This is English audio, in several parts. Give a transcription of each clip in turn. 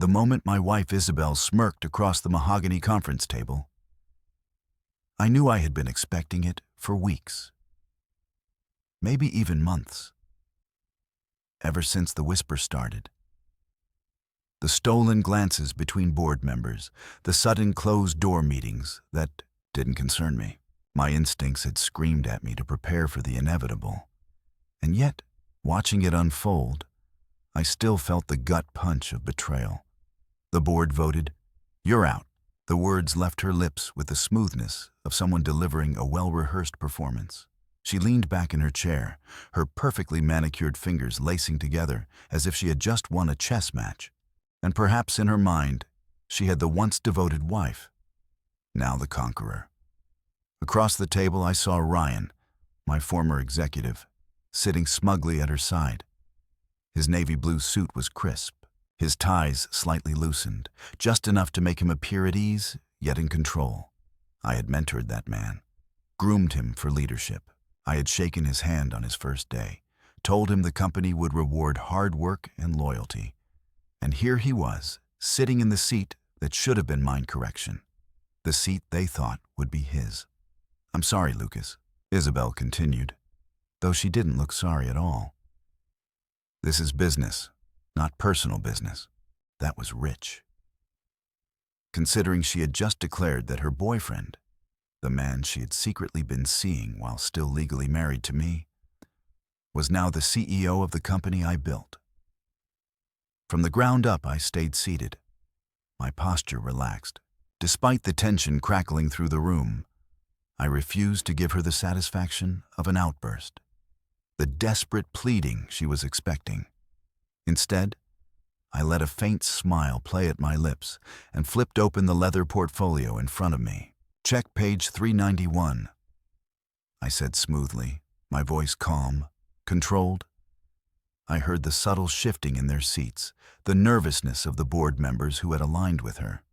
The moment my wife Isabel smirked across the mahogany conference table, I knew I had been expecting it for weeks, maybe even months, ever since the whisper started. The stolen glances between board members, the sudden closed-door meetings that didn't concern me. My instincts had screamed at me to prepare for the inevitable. And yet, watching it unfold, I still felt the gut punch of betrayal. The board voted, "You're out." The words left her lips with the smoothness of someone delivering a well-rehearsed performance. She leaned back in her chair, her perfectly manicured fingers lacing together as if she had just won a chess match. And perhaps in her mind, she had the once devoted wife, now the conqueror. Across the table, I saw Ryan, my former executive, sitting smugly at her side. His navy blue suit was crisp, his ties slightly loosened, just enough to make him appear at ease, yet in control. I had mentored that man, groomed him for leadership. I had shaken his hand on his first day, told him the company would reward hard work and loyalty. And here he was, sitting in the seat that should have been mine correction, the seat they thought would be his. "I'm sorry, Lucas," Isabel continued, though she didn't look sorry at all. "This is business, not personal business." That was rich. Considering she had just declared that her boyfriend, the man she had secretly been seeing while still legally married to me, was now the CEO of the company I built. From the ground up, I stayed seated, my posture relaxed. Despite the tension crackling through the room, I refused to give her the satisfaction of an outburst, the desperate pleading she was expecting. Instead, I let a faint smile play at my lips and flipped open the leather portfolio in front of me. "Check page 391, I said smoothly, my voice calm, controlled. I heard the subtle shifting in their seats, the nervousness of the board members who had aligned with her.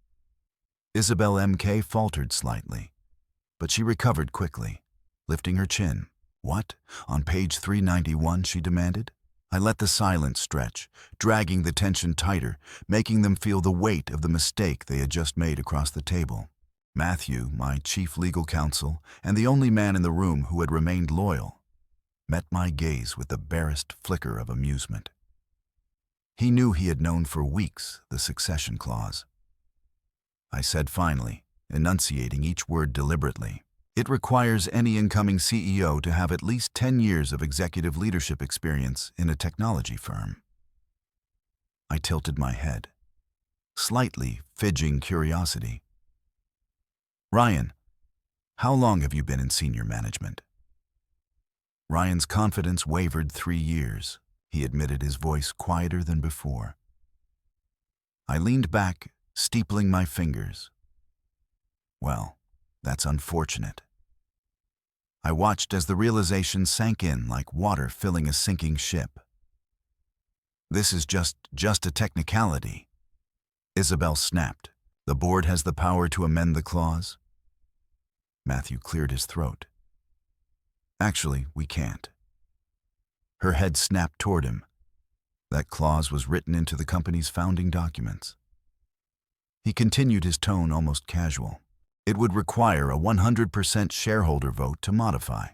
Isabel M.K. faltered slightly, but she recovered quickly, lifting her chin. "What? On page 391, she demanded. I let the silence stretch, dragging the tension tighter, making them feel the weight of the mistake they had just made across the table. Matthew, my chief legal counsel, and the only man in the room who had remained loyal, met my gaze with the barest flicker of amusement. He knew he had known for weeks the succession clause. I said finally, enunciating each word deliberately, "It requires any incoming CEO to have at least 10 years of executive leadership experience in a technology firm." I tilted my head, slightly fidging curiosity. "Ryan, how long have you been in senior management?" Ryan's confidence wavered 3 years. He admitted, his voice quieter than before. I leaned back, steepling my fingers. "Well, that's unfortunate." I watched as the realization sank in like water filling a sinking ship. "This is just a technicality," Isabel snapped. "The board has the power to amend the clause." Matthew cleared his throat. "Actually, we can't." Her head snapped toward him. That clause was written into the company's founding documents. He continued, his tone almost casual. "It would require a 100% shareholder vote to modify."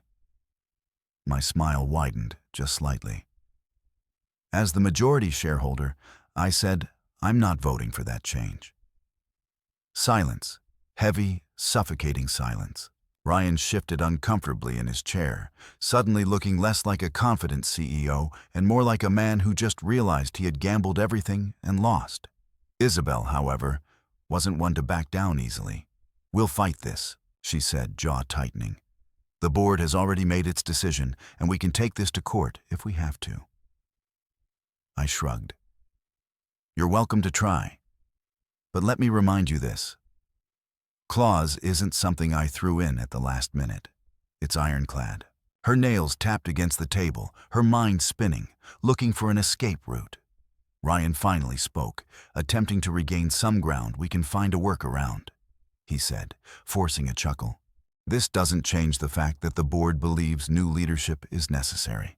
My smile widened just slightly. As the majority shareholder, I said, "I'm not voting for that change." Silence. Heavy, suffocating silence. Ryan shifted uncomfortably in his chair, suddenly looking less like a confident CEO and more like a man who just realized he had gambled everything and lost. Isabel, however, wasn't one to back down easily. "We'll fight this," she said, jaw tightening. "The board has already made its decision, and we can take this to court if we have to." I shrugged. "You're welcome to try. But let me remind you this. Clause isn't something I threw in at the last minute. It's ironclad." Her nails tapped against the table, her mind spinning, looking for an escape route. Ryan finally spoke, attempting to regain some ground. "We can find a workaround," he said, forcing a chuckle. "This doesn't change the fact that the board believes new leadership is necessary."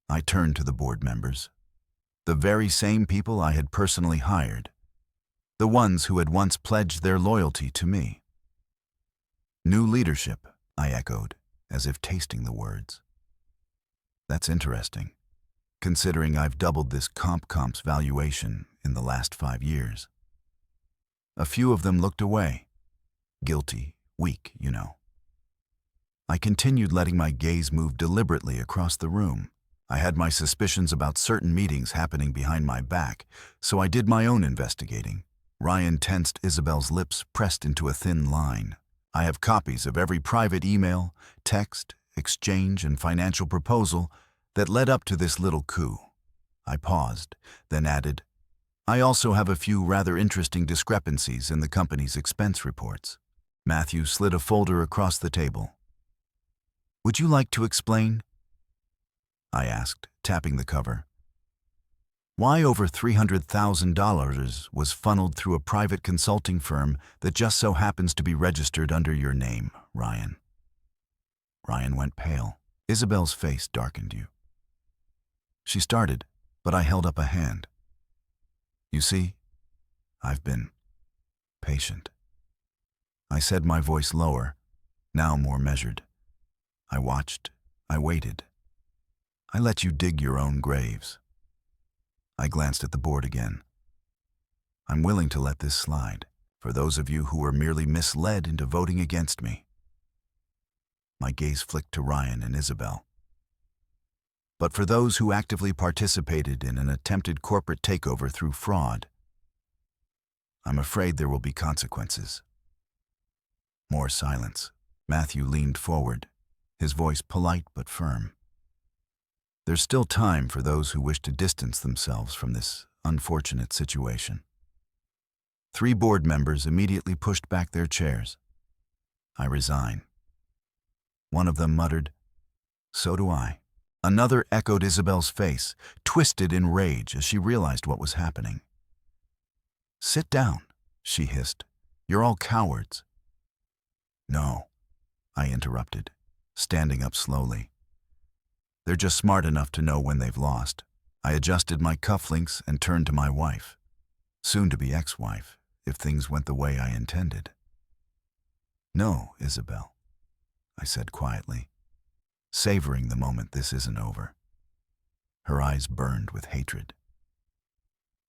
I turned to the board members. The very same people I had personally hired. The ones who had once pledged their loyalty to me. New leadership, I echoed, as if tasting the words. That's interesting, considering I've doubled this comp's valuation in the last 5 years. A few of them looked away. Guilty, weak, you know. I continued letting my gaze move deliberately across the room. I had my suspicions about certain meetings happening behind my back, so I did my own investigating. Ryan tensed, Isabel's lips pressed into a thin line. I have copies of every private email, text, exchange, and financial proposal that led up to this little coup. I paused, then added, I also have a few rather interesting discrepancies in the company's expense reports. Matthew slid a folder across the table. Would you like to explain? I asked, tapping the cover. Why over $300,000 was funneled through a private consulting firm that just so happens to be registered under your name, Ryan? Ryan went pale. Isabel's face darkened. She started, but I held up a hand. You see, I've been patient. I said, my voice lower, now more measured. I watched, I waited. I let you dig your own graves. I glanced at the board again. I'm willing to let this slide, for those of you who were merely misled into voting against me. My gaze flicked to Ryan and Isabel. But for those who actively participated in an attempted corporate takeover through fraud, I'm afraid there will be consequences. More silence. Matthew leaned forward, his voice polite but firm. There's still time for those who wish to distance themselves from this unfortunate situation. 3 board members immediately pushed back their chairs. I resign. One of them muttered, So do I. Another echoed Isabel's face, twisted in rage as she realized what was happening. Sit down, she hissed. You're all cowards. No, I interrupted, standing up slowly. They're just smart enough to know when they've lost. I adjusted my cufflinks and turned to my wife, soon-to-be ex-wife, if things went the way I intended. No, Isabel, I said quietly, savoring the moment this isn't over. Her eyes burned with hatred.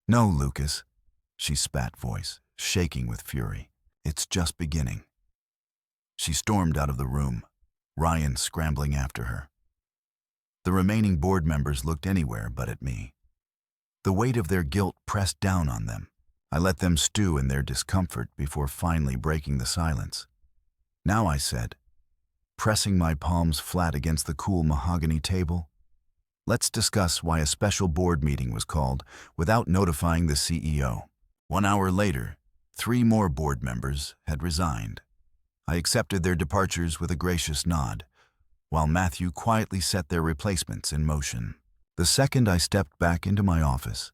No, Lucas, she spat, voice shaking with fury. It's just beginning. She stormed out of the room, Ryan scrambling after her. The remaining board members looked anywhere but at me. The weight of their guilt pressed down on them. I let them stew in their discomfort before finally breaking the silence. Now, I said, pressing my palms flat against the cool mahogany table, let's discuss why a special board meeting was called without notifying the CEO. 1 hour later, 3 more board members had resigned. I accepted their departures with a gracious nod, while Matthew quietly set their replacements in motion. The second I stepped back into my office,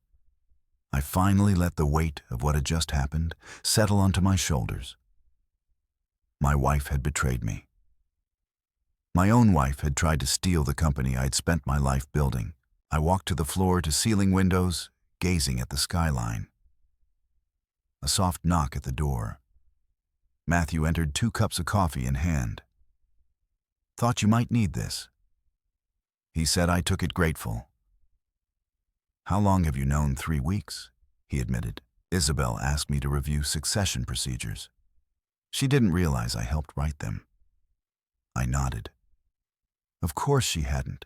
I finally let the weight of what had just happened settle onto my shoulders. My wife had betrayed me. My own wife had tried to steal the company I'd spent my life building. I walked to the floor-to-ceiling windows, gazing at the skyline. A soft knock at the door. Matthew entered, 2 cups of coffee in hand. Thought you might need this. He said. I took it grateful. How long have you known? 3 weeks, he admitted. Isabel asked me to review succession procedures. She didn't realize I helped write them. I nodded. Of course she hadn't.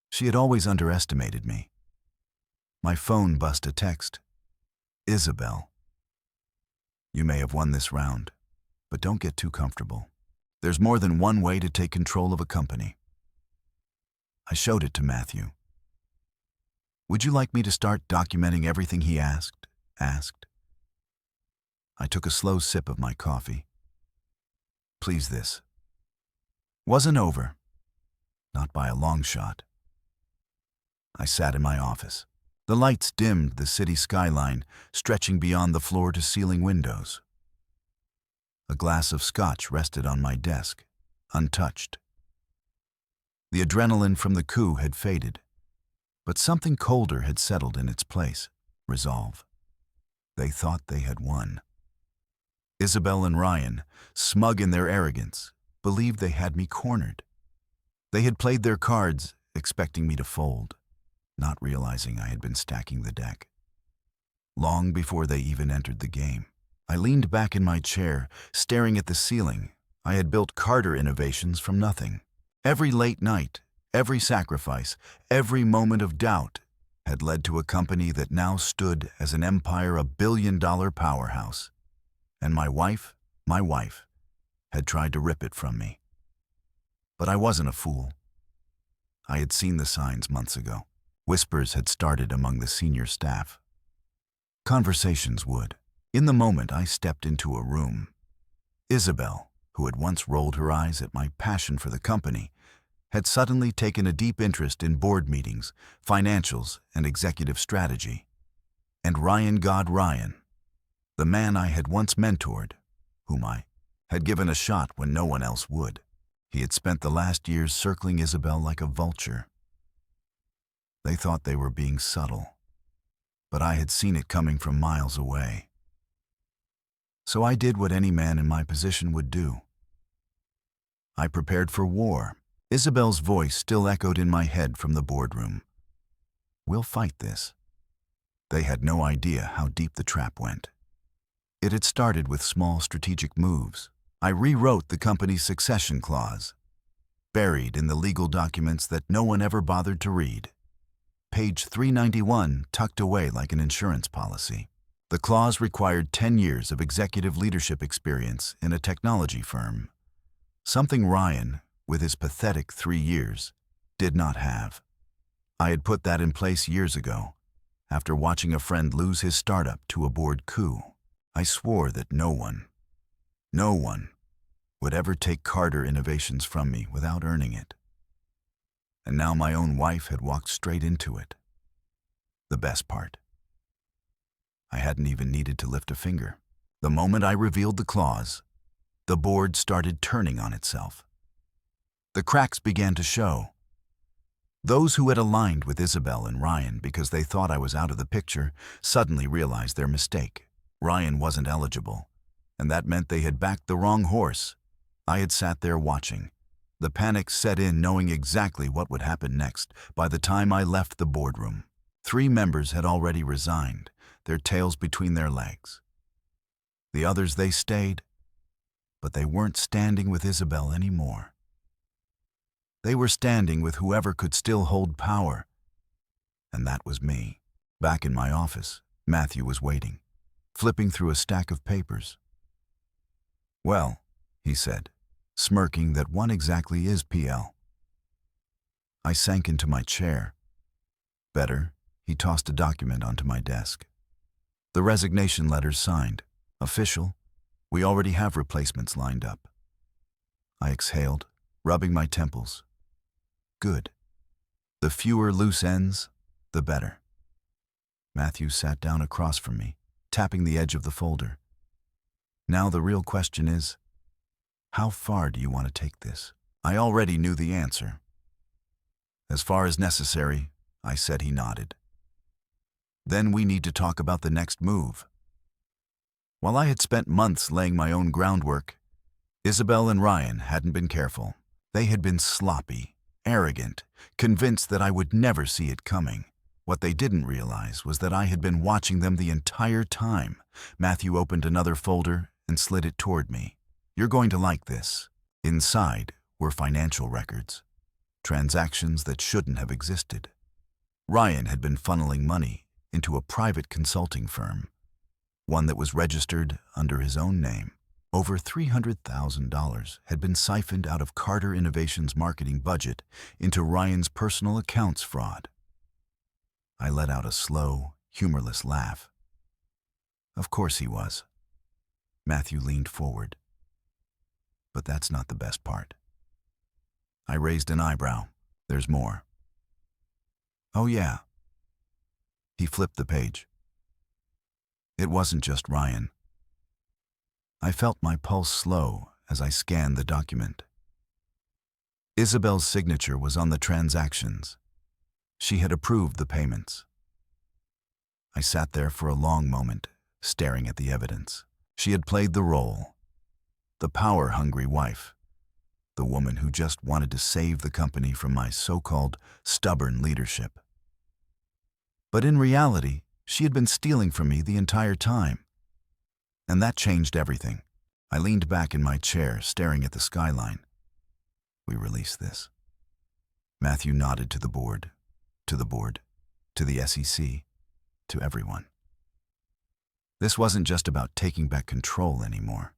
She had always underestimated me. My phone buzzed a text. Isabel, you may have won this round, but don't get too comfortable. There's more than one way to take control of a company. I showed it to Matthew. Would you like me to start documenting everything he asked? I took a slow sip of my coffee. Please, this wasn't over. Not by a long shot. I sat in my office. The lights dimmed the city skyline, stretching beyond the floor-to-ceiling windows. A glass of scotch rested on my desk, untouched. The adrenaline from the coup had faded. But something colder had settled in its place: resolve. They thought they had won. Isabel and Ryan, smug in their arrogance, believed they had me cornered. They had played their cards, expecting me to fold, not realizing I had been stacking the deck. Long before they even entered the game, I leaned back in my chair, staring at the ceiling. I had built Carter Innovations from nothing. Every late night, every sacrifice, every moment of doubt had led to a company that now stood as an empire, a billion-dollar powerhouse. And my wife, had tried to rip it from me. But I wasn't a fool. I had seen the signs months ago. Whispers had started among the senior staff. Conversations would. In the moment I stepped into a room, Isabel, who had once rolled her eyes at my passion for the company, had suddenly taken a deep interest in board meetings, financials, and executive strategy. And Ryan, the man I had once mentored, whom I had given a shot when no one else would. He had spent the last years circling Isabel like a vulture. They thought they were being subtle, but I had seen it coming from miles away. So I did what any man in my position would do. I prepared for war. Isabel's voice still echoed in my head from the boardroom. We'll fight this. They had no idea how deep the trap went. It had started with small strategic moves. I rewrote the company's succession clause, buried in the legal documents that no one ever bothered to read. Page 391 tucked away like an insurance policy. The clause required 10 years of executive leadership experience in a technology firm, something Ryan, with his pathetic 3 years, did not have. I had put that in place years ago, after watching a friend lose his startup to a board coup. I swore that no one would ever take Carter Innovations from me without earning it. And now my own wife had walked straight into it. The best part: I hadn't even needed to lift a finger. The moment I revealed the clause, the board started turning on itself. The cracks began to show. Those who had aligned with Isabel and Ryan because they thought I was out of the picture suddenly realized their mistake. Ryan wasn't eligible, and that meant they had backed the wrong horse. I had sat there watching. The panic set in, knowing exactly what would happen next. By the time I left the boardroom, 3 members had already resigned, their tails between their legs. The others, they stayed, but they weren't standing with Isabel anymore. They were standing with whoever could still hold power, and that was me. Back in my office, Matthew was waiting, flipping through a stack of papers. Well, he said, smirking that one exactly is PL. I sank into my chair. Better, he tossed a document onto my desk. The resignation letter's signed. Official. We already have replacements lined up. I exhaled, rubbing my temples. Good. The fewer loose ends, the better. Matthew sat down across from me, tapping the edge of the folder. Now the real question is, how far do you want to take this? I already knew the answer. As far as necessary, I said. He nodded. Then we need to talk about the next move. While I had spent months laying my own groundwork, Isabel and Ryan hadn't been careful. They had been sloppy, arrogant, convinced that I would never see it coming. What they didn't realize was that I had been watching them the entire time. Matthew opened another folder and slid it toward me. You're going to like this. Inside were financial records, transactions that shouldn't have existed. Ryan had been funneling money into a private consulting firm, one that was registered under his own name. Over $300,000 had been siphoned out of Carter Innovations' marketing budget into Ryan's personal accounts fraud. I let out a slow, humorless laugh. Of course he was. Matthew leaned forward. But that's not the best part. I raised an eyebrow. There's more. Oh yeah. He flipped the page. It wasn't just Ryan. I felt my pulse slow as I scanned the document. Isabel's signature was on the transactions. She had approved the payments. I sat there for a long moment, staring at the evidence. She had played the role, the power-hungry wife, the woman who just wanted to save the company from my so-called stubborn leadership. But in reality, she had been stealing from me the entire time. And that changed everything. I leaned back in my chair, staring at the skyline. We released this. Matthew nodded to the board, to the SEC, to everyone. This wasn't just about taking back control anymore.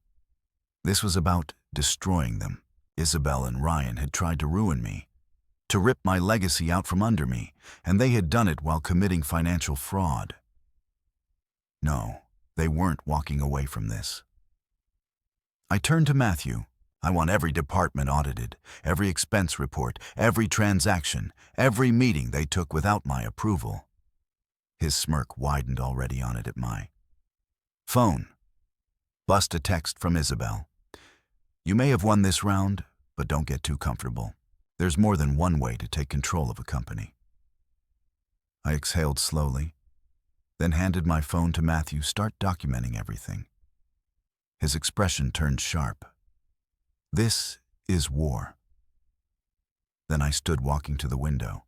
This was about destroying them. Isabel and Ryan had tried to ruin me, to rip my legacy out from under me, and they had done it while committing financial fraud. No, they weren't walking away from this. I turned to Matthew. I want every department audited, every expense report, every transaction, every meeting they took without my approval. His smirk widened already on it at my phone. Bust a text from Isabel. You may have won this round, but don't get too comfortable. There's more than one way to take control of a company. I exhaled slowly, then handed my phone to Matthew. Start documenting everything. His expression turned sharp. This is war. Then I stood walking to the window.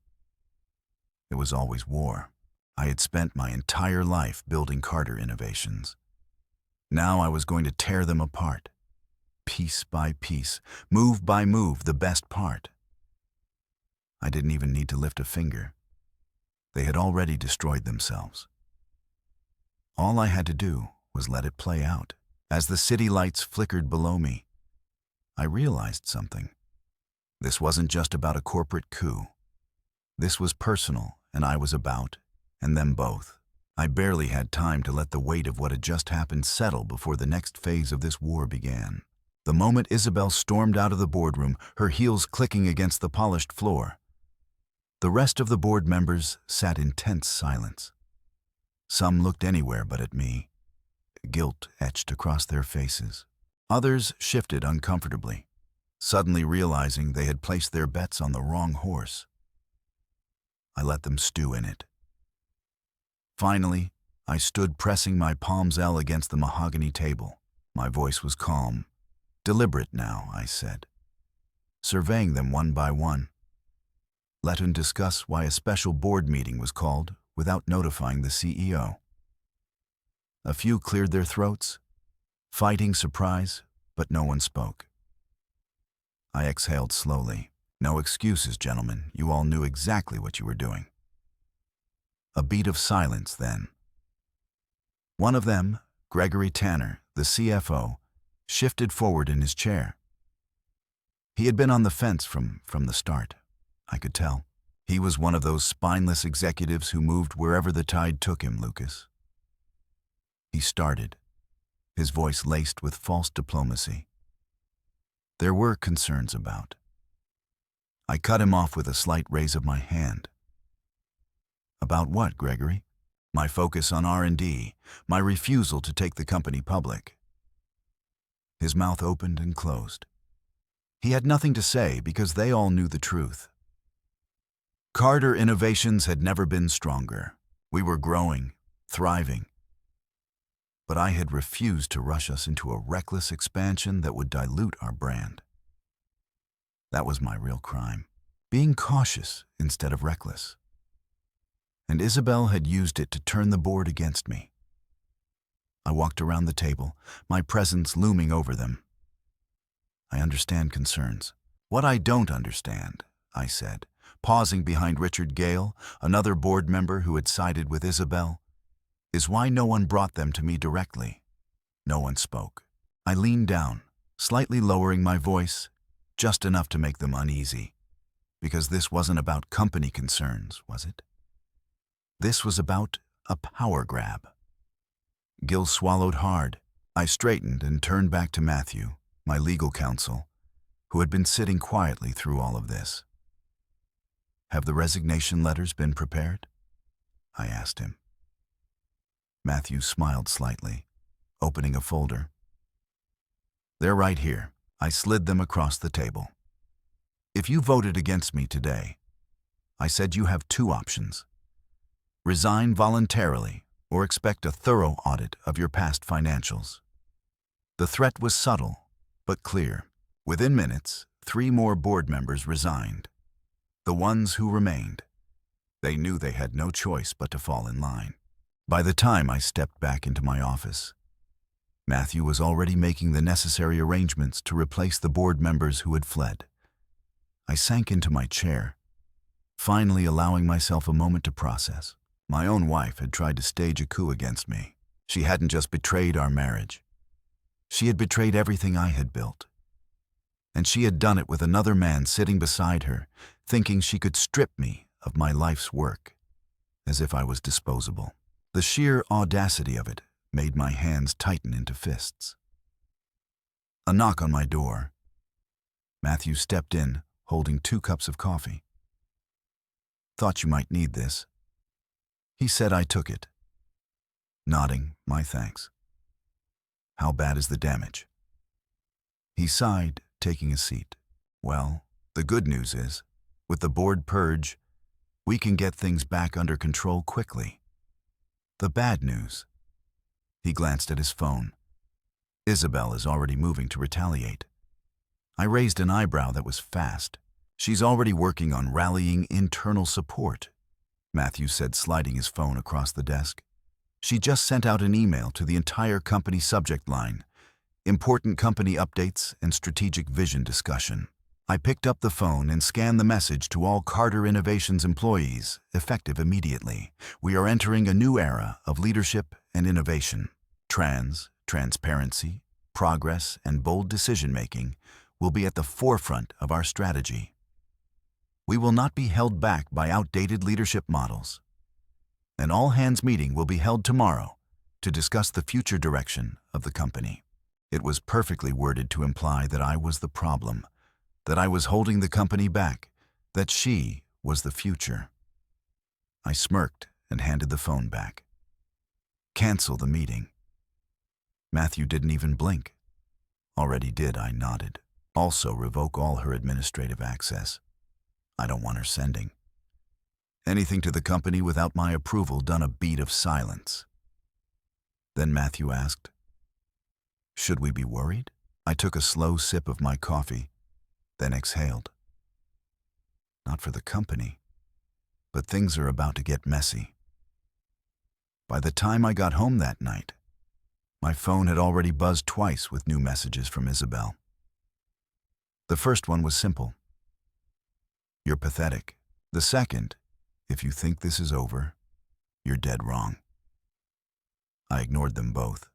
It was always war. I had spent my entire life building Carter Innovations. Now I was going to tear them apart. Piece by piece, move by move, the best part. I didn't even need to lift a finger. They had already destroyed themselves. All I had to do was let it play out. As the city lights flickered below me, I realized something. This wasn't just about a corporate coup. This was personal, and I was about, and them both. I barely had time to let the weight of what had just happened settle before the next phase of this war began. The moment Isabel stormed out of the boardroom, her heels clicking against the polished floor, the rest of the board members sat in tense silence. Some looked anywhere but at me, guilt etched across their faces. Others shifted uncomfortably, suddenly realizing they had placed their bets on the wrong horse. I let them stew in it. Finally, I stood pressing my palms against the mahogany table. My voice was calm. Deliberate now, I said, surveying them one by one. Let him discuss why a special board meeting was called without notifying the CEO. A few cleared their throats, fighting surprise, but no one spoke. I exhaled slowly. No excuses, gentlemen. You all knew exactly what you were doing. A beat of silence then. One of them, Gregory Tanner, the CFO, shifted forward in his chair. He had been on the fence from the start. I could tell. He was one of those spineless executives who moved wherever the tide took him, Lucas. He started, his voice laced with false diplomacy. There were concerns about. I cut him off with a slight raise of my hand. About what, Gregory? My focus on R&D, my refusal to take the company public. His mouth opened and closed. He had nothing to say because they all knew the truth. Carter Innovations had never been stronger. We were growing, thriving. But I had refused to rush us into a reckless expansion that would dilute our brand. That was my real crime, being cautious instead of reckless. And Isabel had used it to turn the board against me. I walked around the table, my presence looming over them. I understand concerns. What I don't understand, I said, pausing behind Richard Gale, another board member who had sided with Isabel, is why no one brought them to me directly. No one spoke. I leaned down, slightly lowering my voice, just enough to make them uneasy. Because this wasn't about company concerns, was it? This was about a power grab. Gil swallowed hard. I straightened and turned back to Matthew, my legal counsel, who had been sitting quietly through all of this. Have the resignation letters been prepared? I asked him. Matthew smiled slightly, opening a folder. They're right here. I slid them across the table. If you voted against me today, I said you have two options. Resign voluntarily or expect a thorough audit of your past financials. The threat was subtle, but clear. Within minutes, 3 more board members resigned. The ones who remained. They knew they had no choice but to fall in line. By the time I stepped back into my office, Matthew was already making the necessary arrangements to replace the board members who had fled. I sank into my chair, finally allowing myself a moment to process. My own wife had tried to stage a coup against me. She hadn't just betrayed our marriage. She had betrayed everything I had built. And she had done it with another man sitting beside her, thinking she could strip me of my life's work, as if I was disposable. The sheer audacity of it made my hands tighten into fists. A knock on my door. Matthew stepped in, holding 2 cups of coffee. "Thought you might need this." He said. I took it, nodding my thanks. "How bad is the damage?" He sighed, taking a seat. "Well, the good news is, with the board purge, we can get things back under control quickly. The bad news," he glanced at his phone, "Isabel is already moving to retaliate." I raised an eyebrow that was fast. "She's already working on rallying internal support," Matthew said, sliding his phone across the desk. "She just sent out an email to the entire company subject line, important company updates and strategic vision discussion." I picked up the phone and scanned the message to all Carter Innovations employees, effective immediately. "We are entering a new era of leadership and innovation. Transparency, progress, and bold decision-making will be at the forefront of our strategy. We will not be held back by outdated leadership models. An all-hands meeting will be held tomorrow to discuss the future direction of the company." It was perfectly worded to imply that I was the problem, that I was holding the company back, that she was the future. I smirked and handed the phone back. "Cancel the meeting." Matthew didn't even blink. "Already did," I nodded. "Also revoke all her administrative access. I don't want her sending anything to the company without my approval." Done. A beat of silence. Then Matthew asked, "Should we be worried?" I took a slow sip of my coffee, then exhaled. "Not for the company, but things are about to get messy." By the time I got home that night, my phone had already buzzed twice with new messages from Isabel. The first one was simple: "You're pathetic." The second: "If you think this is over, you're dead wrong." I ignored them both.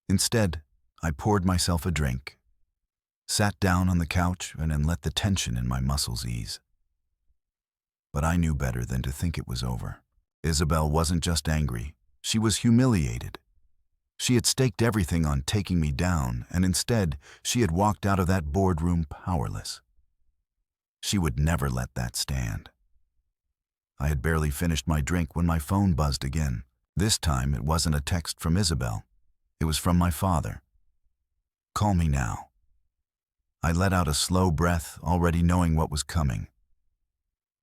Instead, I poured myself a drink, sat down on the couch, and then let the tension in my muscles ease. But I knew better than to think it was over. Isabel wasn't just angry, she was humiliated. She had staked everything on taking me down, and instead, she had walked out of that boardroom powerless. She would never let that stand. I had barely finished my drink when my phone buzzed again. This time, it wasn't a text from Isabel. It was from my father. "Call me now." I let out a slow breath, already knowing what was coming.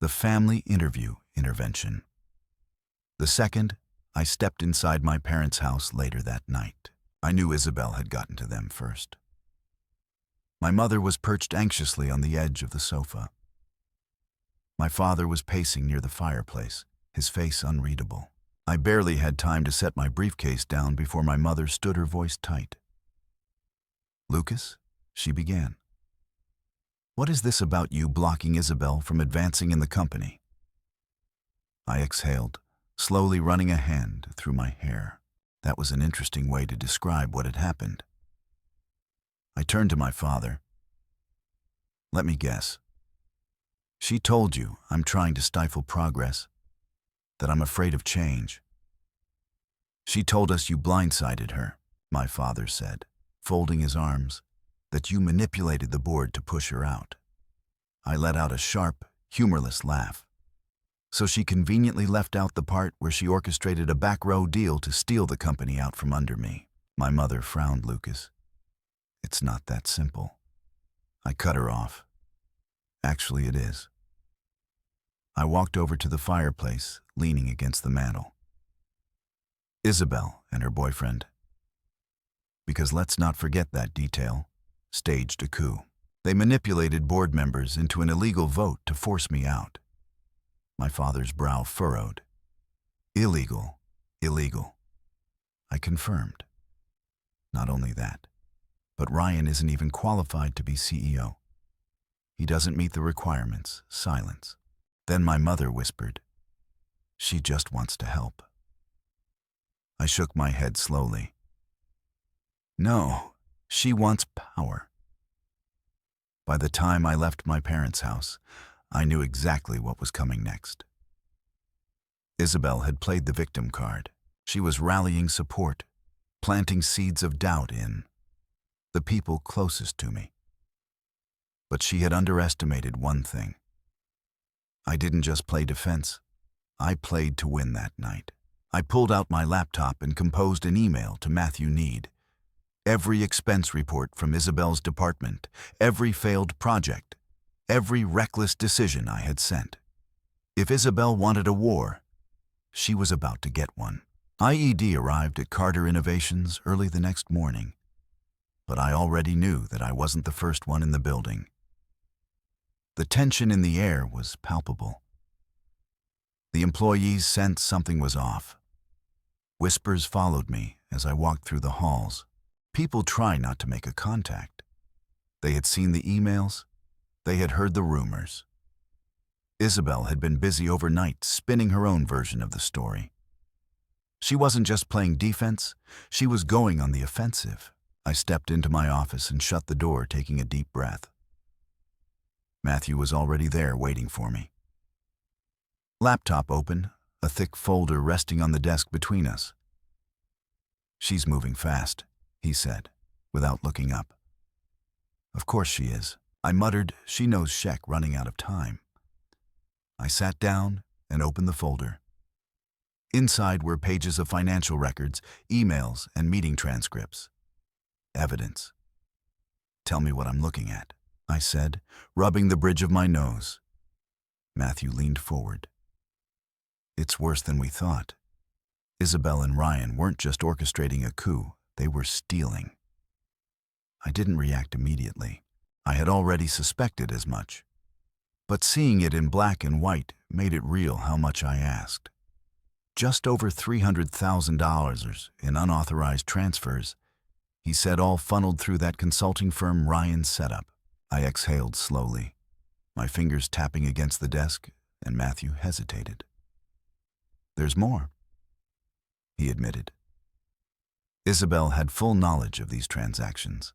The family intervention. The second, I stepped inside my parents' house later that night. I knew Isabel had gotten to them first. My mother was perched anxiously on the edge of the sofa. My father was pacing near the fireplace, his face unreadable. I barely had time to set my briefcase down before my mother stood, her voice tight. "Lucas," she began, "what is this about you blocking Isabel from advancing in the company?" I exhaled, slowly running a hand through my hair. That was an interesting way to describe what had happened. I turned to my father. "Let me guess. She told you I'm trying to stifle progress, that I'm afraid of change." "She told us you blindsided her," my father said, folding his arms, "that you manipulated the board to push her out." I let out a sharp, humorless laugh. "So she conveniently left out the part where she orchestrated a back-row deal to steal the company out from under me." My mother frowned. "Lucas, it's not that simple." I cut her off. "Actually, it is. I walked over to the fireplace, leaning against the mantel. Isabel and her boyfriend, because let's not forget that detail, staged a coup. They manipulated board members into an illegal vote to force me out. My father's brow furrowed. Illegal, illegal. I confirmed. Not only that, but Ryan isn't even qualified to be CEO. He doesn't meet the requirements. Silence. Then my mother whispered, "She just wants to help." I shook my head slowly. No, she wants power. By the time I left my parents' house, I knew exactly what was coming next. Isabel had played the victim card. She was rallying support, planting seeds of doubt in the people closest to me. But she had underestimated one thing. I didn't just play defense. I played to win that night. I pulled out my laptop and composed an email to Matthew Need. Every expense report from Isabel's department, every failed project, every reckless decision I had sent. If Isabel wanted a war, she was about to get one. IED arrived at Carter Innovations early the next morning, but I already knew that I wasn't the first one in the building. The tension in the air was palpable. The employees sensed something was off. Whispers followed me as I walked through the halls. People try not to make a contact. They had seen the emails. They had heard the rumors. Isabel had been busy overnight spinning her own version of the story. She wasn't just playing defense, she was going on the offensive. I stepped into my office and shut the door, taking a deep breath. Matthew was already there waiting for me. Laptop open, a thick folder resting on the desk between us. "She's moving fast," he said, without looking up. "Of course she is," I muttered. "She knows Sheck running out of time." I sat down and opened the folder. Inside were pages of financial records, emails, and meeting transcripts. Evidence. "Tell me what I'm looking at," I said, rubbing the bridge of my nose. Matthew leaned forward. "It's worse than we thought. Isabel and Ryan weren't just orchestrating a coup, they were stealing." I didn't react immediately. I had already suspected as much. But seeing it in black and white made it real how much I asked. Just over $300,000 in unauthorized transfers, he said, all funneled through that consulting firm Ryan set up. I exhaled slowly, my fingers tapping against the desk, and Matthew hesitated. "There's more," he admitted. Isabel had full knowledge of these transactions.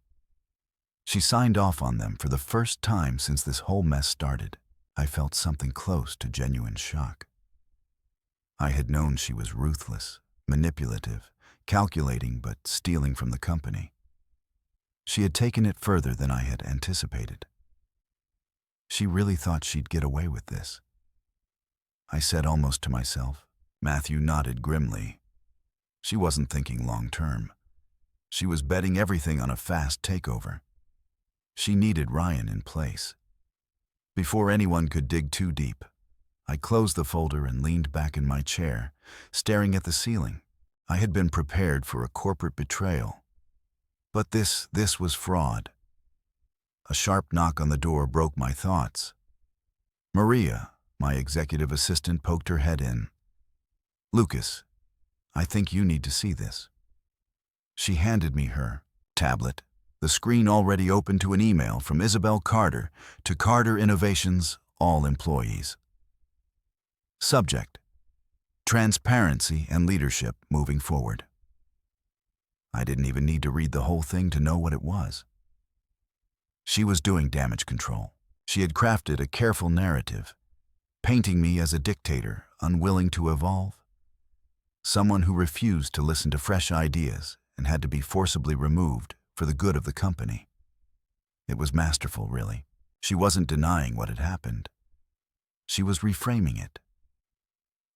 She signed off on them for the first time since this whole mess started. I felt something close to genuine shock. I had known she was ruthless, manipulative, calculating, but stealing from the company. She had taken it further than I had anticipated. She really thought she'd get away with this. I said almost to myself. Matthew nodded grimly. She wasn't thinking long-term. She was betting everything on a fast takeover. She needed Ryan in place. Before anyone could dig too deep, I closed the folder and leaned back in my chair, staring at the ceiling. I had been prepared for a corporate betrayal. But this was fraud. A sharp knock on the door broke my thoughts. Maria, my executive assistant, poked her head in. "Lucas, I think you need to see this." She handed me her tablet, the screen already open to an email from Isabel Carter to Carter Innovations, all employees. Subject: transparency and leadership moving forward. I didn't even need to read the whole thing to know what it was. She was doing damage control. She had crafted a careful narrative, painting me as a dictator, unwilling to evolve. Someone who refused to listen to fresh ideas and had to be forcibly removed for the good of the company. It was masterful, really. She wasn't denying what had happened. She was reframing it.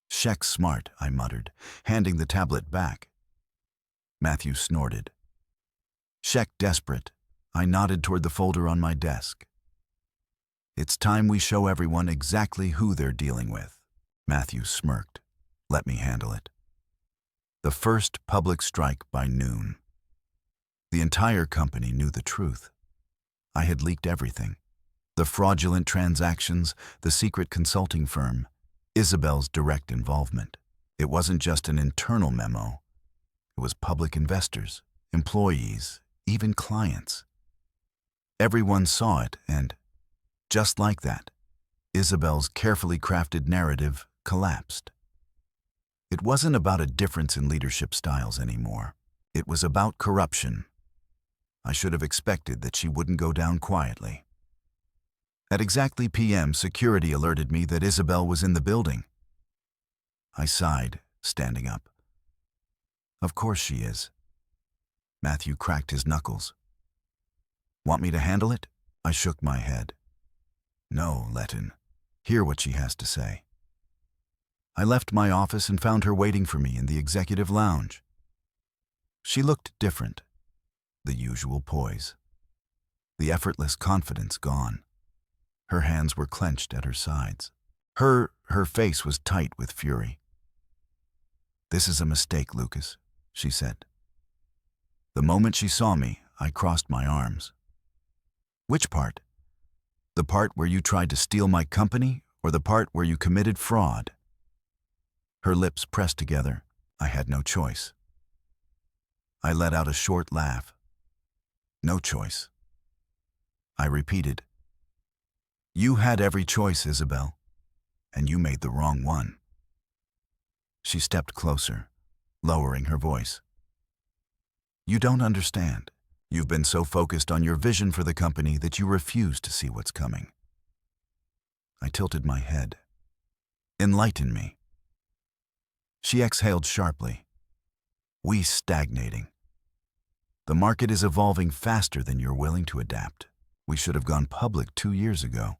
"Sheck's smart," I muttered, handing the tablet back. Matthew snorted. "Sheck desperate." I nodded toward the folder on my desk. It's time we show everyone exactly who they're dealing with. Matthew smirked. Let me handle it. The first public strike by noon. The entire company knew the truth. I had leaked everything. The fraudulent transactions, the secret consulting firm, Isabel's direct involvement. It wasn't just an internal memo. It was public investors, employees, even clients. Everyone saw it, and just like that, Isabel's carefully crafted narrative collapsed. It wasn't about a difference in leadership styles anymore. It was about corruption. I should have expected that she wouldn't go down quietly. At exactly p.m., security alerted me that Isabel was in the building. I sighed, standing up. Of course she is. Matthew cracked his knuckles. Want me to handle it? I shook my head. No, Letton. Hear what she has to say. I left my office and found her waiting for me in the executive lounge. She looked different. The usual poise. The effortless confidence gone. Her hands were clenched at her sides. Her face was tight with fury. This is a mistake, Lucas, she said. The moment she saw me, I crossed my arms. Which part? The part where you tried to steal my company, or the part where you committed fraud? Her lips pressed together. I had no choice. I let out a short laugh. No choice. I repeated. You had every choice, Isabel, and you made the wrong one. She stepped closer, lowering her voice. You don't understand. You've been so focused on your vision for the company that you refuse to see what's coming. I tilted my head. Enlighten me. She exhaled sharply. We stagnating. The market is evolving faster than you're willing to adapt. We should have gone public 2 years ago.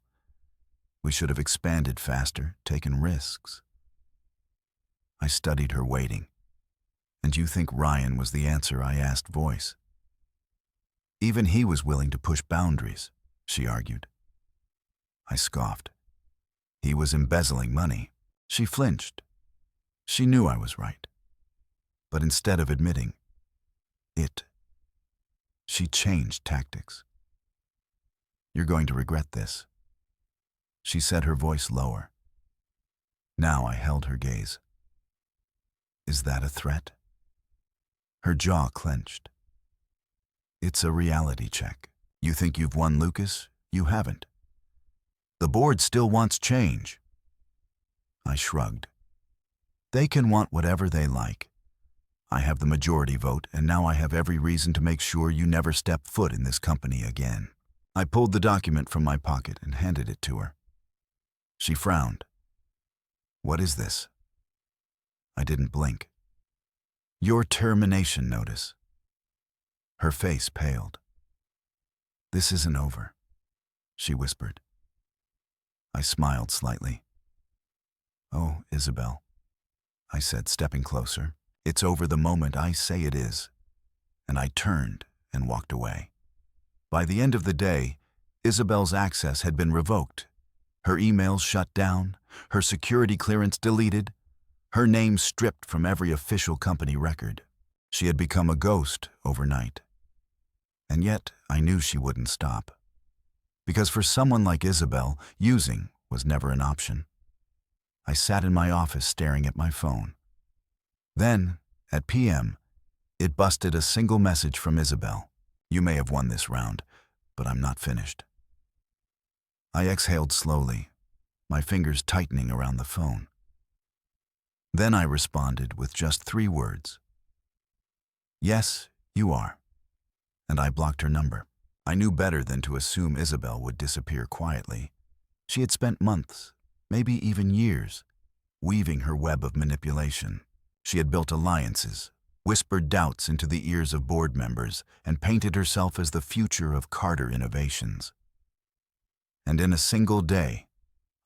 We should have expanded faster, taken risks. I studied her waiting. And you think Ryan was the answer, I asked voice. Even he was willing to push boundaries, she argued. I scoffed. He was embezzling money. She flinched. She knew I was right. But instead of admitting it, she changed tactics. You're going to regret this. She said, her voice lower. Now I held her gaze. Is that a threat? Her jaw clenched. It's a reality check. You think you've won, Lucas? You haven't. The board still wants change. I shrugged. They can want whatever they like. I have the majority vote, and now I have every reason to make sure you never step foot in this company again. I pulled the document from my pocket and handed it to her. She frowned. What is this? I didn't blink. Your termination notice. Her face paled. This isn't over, she whispered. I smiled slightly. Oh, Isabel, I said, stepping closer. It's over the moment I say it is. And I turned and walked away. By the end of the day, Isabel's access had been revoked. Her emails shut down, her security clearance deleted, her name stripped from every official company record. She had become a ghost overnight. And yet, I knew she wouldn't stop. Because for someone like Isabel, using was never an option. I sat in my office staring at my phone. Then, at p.m., it busted a single message from Isabel. You may have won this round, but I'm not finished. I exhaled slowly, my fingers tightening around the phone. Then I responded with just 3 words. Yes, you are. And I blocked her number. I knew better than to assume Isabel would disappear quietly. She had spent months, maybe even years, weaving her web of manipulation. She had built alliances, whispered doubts into the ears of board members, and painted herself as the future of Carter Innovations. And in a single day,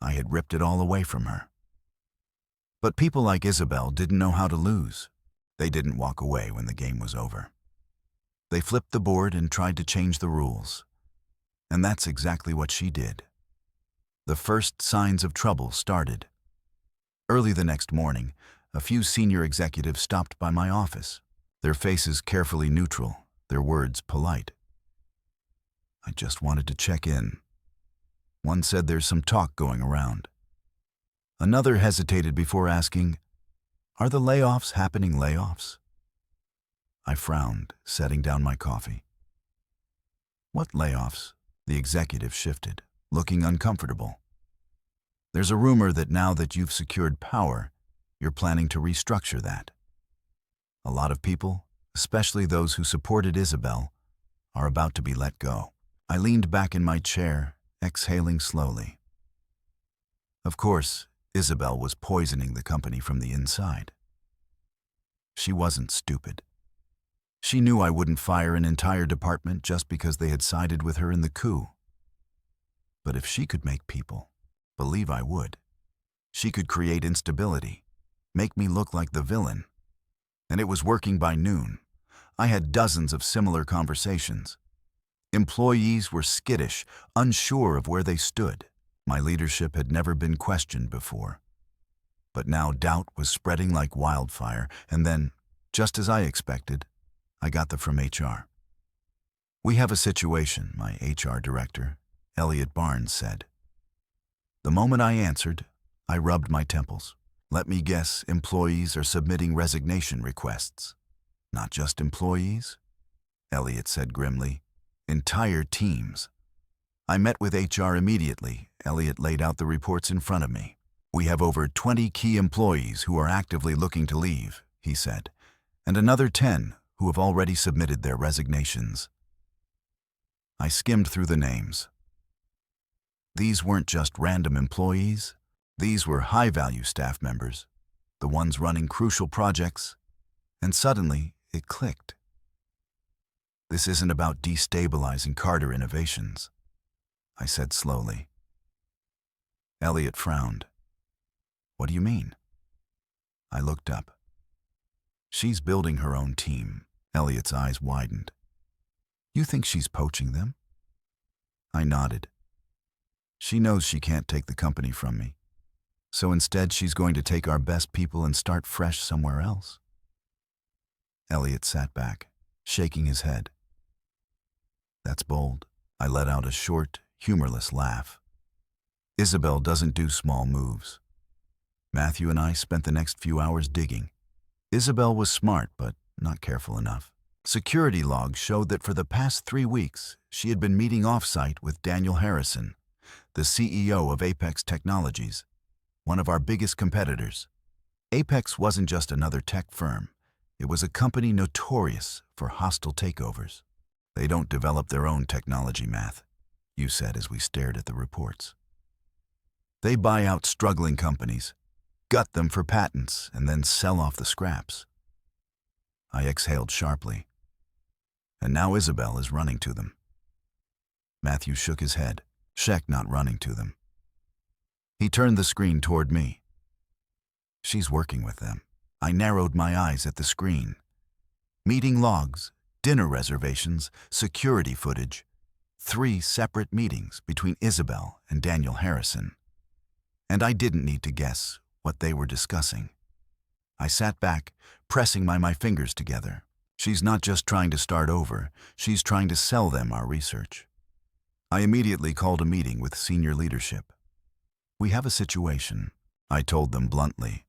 I had ripped it all away from her. But people like Isabel didn't know how to lose. They didn't walk away when the game was over. They flipped the board and tried to change the rules. And that's exactly what she did. The first signs of trouble started. Early the next morning, a few senior executives stopped by my office, their faces carefully neutral, their words polite. "I just wanted to check in." One said there's some talk going around. Another hesitated before asking, "Are the layoffs happening layoffs?" I frowned, setting down my coffee. "What layoffs?" The executive shifted, looking uncomfortable. "There's a rumor that now that you've secured power, you're planning to restructure that. A lot of people, especially those who supported Isabel, are about to be let go." I leaned back in my chair, exhaling slowly. Of course, Isabel was poisoning the company from the inside. She wasn't stupid. She knew I wouldn't fire an entire department just because they had sided with her in the coup. But if she could make people believe I would, she could create instability, make me look like the villain. And it was working by noon. I had dozens of similar conversations. Employees were skittish, unsure of where they stood. My leadership had never been questioned before. But now doubt was spreading like wildfire, and then, just as I expected, I got the from HR. "We have a situation," my HR director, Elliot Barnes, said. The moment I answered, I rubbed my temples. "Let me guess, employees are submitting resignation requests." "Not just employees," Elliot said grimly. "Entire teams." I met with HR immediately. Elliot laid out the reports in front of me. "We have over 20 key employees who are actively looking to leave," he said, "and another 10 who have already submitted their resignations." I skimmed through the names. These weren't just random employees. These were high-value staff members, the ones running crucial projects, and suddenly it clicked. "This isn't about destabilizing Carter Innovations," I said slowly. Elliot frowned. "What do you mean?" I looked up. "She's building her own team." Elliot's eyes widened. "You think she's poaching them?" I nodded. "She knows she can't take the company from me. So instead she's going to take our best people and start fresh somewhere else." Elliot sat back, shaking his head. "That's bold." I let out a short, humorless laugh. "Isabel doesn't do small moves." Matthew and I spent the next few hours digging. Isabel was smart, but not careful enough. Security logs showed that for the past 3 weeks, she had been meeting off-site with Daniel Harrison, the CEO of Apex Technologies, one of our biggest competitors. Apex wasn't just another tech firm. It was a company notorious for hostile takeovers. "They don't develop their own technology, Math," you said as we stared at the reports. "They buy out struggling companies, gut them for patents, and then sell off the scraps." I exhaled sharply. "And now Isabel is running to them." Matthew shook his head. "Sheck not running to them." He turned the screen toward me. "She's working with them." I narrowed my eyes at the screen. Meeting logs, dinner reservations, security footage. 3 separate meetings between Isabel and Daniel Harrison. And I didn't need to guess what they were discussing. I sat back, pressing my fingers together. She's not just trying to start over, she's trying to sell them our research. I immediately called a meeting with senior leadership. "We have a situation," I told them bluntly.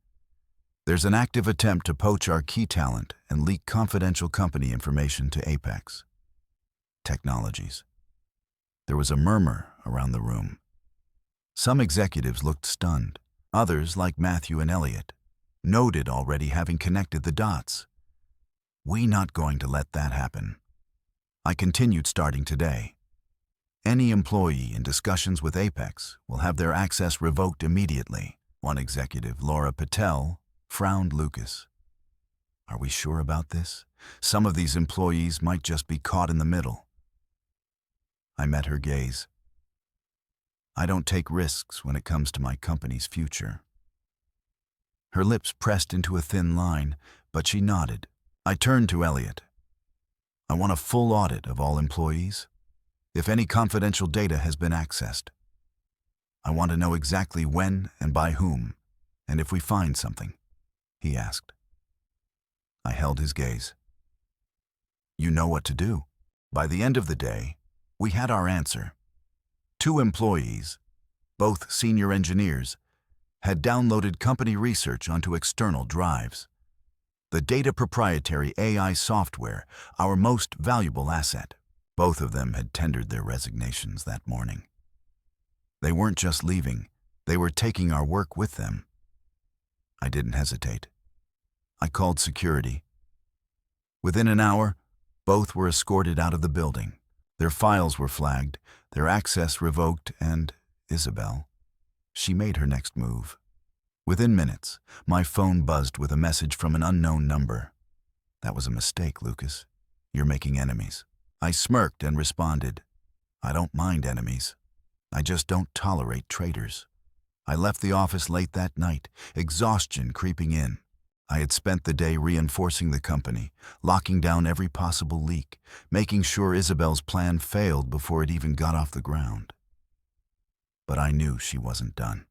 "There's an active attempt to poach our key talent and leak confidential company information to Apex Technologies." There was a murmur around the room. Some executives looked stunned. Others, like Matthew and Elliot, noted already having connected the dots. "We not going to let that happen." I continued starting today. "Any employee in discussions with Apex will have their access revoked immediately." One executive, Laura Patel, frowned Lucas. "Are we sure about this? Some of these employees might just be caught in the middle." I met her gaze. "I don't take risks when it comes to my company's future." Her lips pressed into a thin line, but she nodded. I turned to Elliot. "I want a full audit of all employees, if any confidential data has been accessed." I want to know exactly when and by whom, and if we find something, he asked. I held his gaze. You know what to do. By the end of the day, we had our answer. 2 employees, both senior engineers, had downloaded company research onto external drives. The data proprietary AI software, our most valuable asset. Both of them had tendered their resignations that morning. They weren't just leaving, they were taking our work with them. I didn't hesitate. I called security. Within an hour, both were escorted out of the building. Their files were flagged, their access revoked, and Isabel, she made her next move. Within minutes, my phone buzzed with a message from an unknown number. That was a mistake, Lucas. You're making enemies. I smirked and responded, I don't mind enemies. I just don't tolerate traitors. I left the office late that night, exhaustion creeping in. I had spent the day reinforcing the company, locking down every possible leak, making sure Isabel's plan failed before it even got off the ground. But I knew she wasn't done.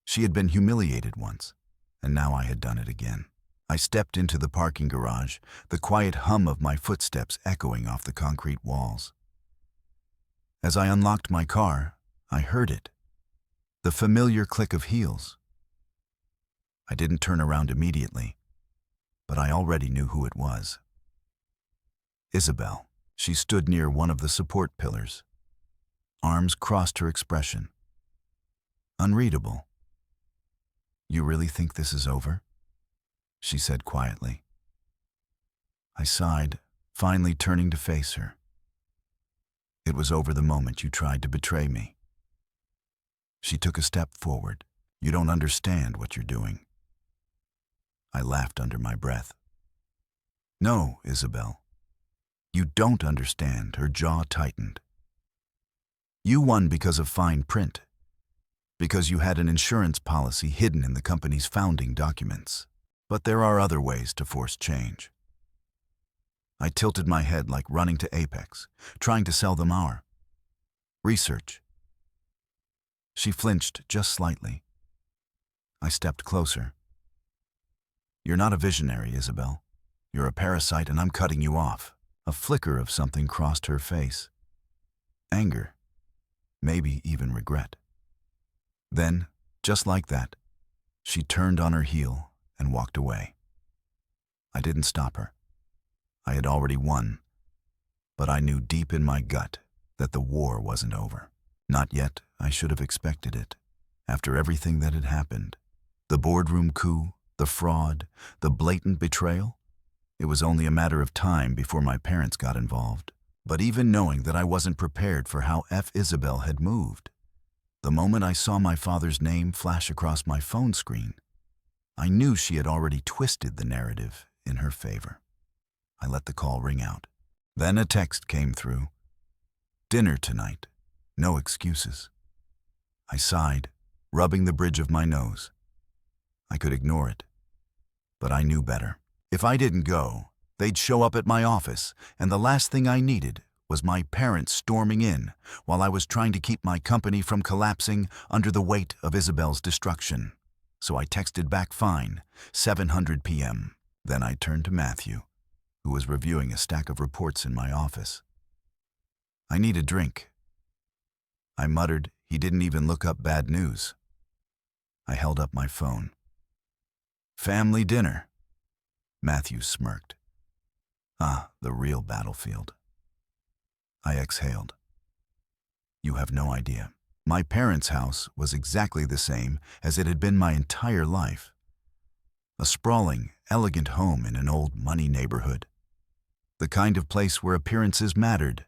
She had been humiliated once, and now I had done it again. I stepped into the parking garage, the quiet hum of my footsteps echoing off the concrete walls. As I unlocked my car, I heard it, the familiar click of heels. I didn't turn around immediately, but I already knew who it was. Isabel. She stood near one of the support pillars. Arms crossed her expression. Unreadable. You really think this is over? She said quietly. I sighed, finally turning to face her. It was over the moment you tried to betray me. She took a step forward. You don't understand what you're doing. I laughed under my breath. No, Isabel. You don't understand. Her jaw tightened. You won because of fine print, because you had an insurance policy hidden in the company's founding documents. But there are other ways to force change. I tilted my head like running to Apex, trying to sell them our research. She flinched just slightly. I stepped closer. You're not a visionary, Isabel. You're a parasite and I'm cutting you off. A flicker of something crossed her face. Anger. Maybe even regret. Then, just like that, she turned on her heel and walked away. I didn't stop her. I had already won, but I knew deep in my gut that the war wasn't over. Not yet. I should have expected it. After everything that had happened, the boardroom coup, the fraud, the blatant betrayal, it was only a matter of time before my parents got involved. But even knowing that I wasn't prepared for how Isabel had moved, the moment I saw my father's name flash across my phone screen, I knew she had already twisted the narrative in her favor. I let the call ring out. Then a text came through. Dinner tonight. No excuses. I sighed, rubbing the bridge of my nose. I could ignore it, but I knew better. If I didn't go, they'd show up at my office, and the last thing I needed was my parents storming in while I was trying to keep my company from collapsing under the weight of Isabel's destruction. So I texted back fine, 7:00 p.m. Then I turned to Matthew, who was reviewing a stack of reports in my office. I need a drink. I muttered he didn't even look up bad news. I held up my phone. Family dinner. Matthew smirked. Ah, the real battlefield. I exhaled. You have no idea. My parents' house was exactly the same as it had been my entire life. A sprawling, elegant home in an old money neighborhood. The kind of place where appearances mattered,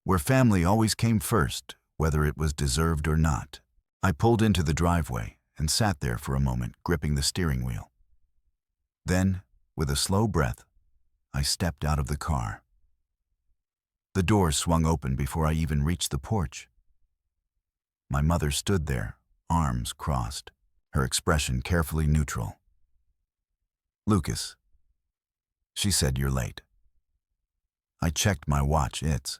where family always came first, whether it was deserved or not. I pulled into the driveway and sat there for a moment, gripping the steering wheel. Then, with a slow breath, I stepped out of the car. The door swung open before I even reached the porch. My mother stood there, arms crossed, her expression carefully neutral. Lucas, she said, you're late. I checked my watch. It's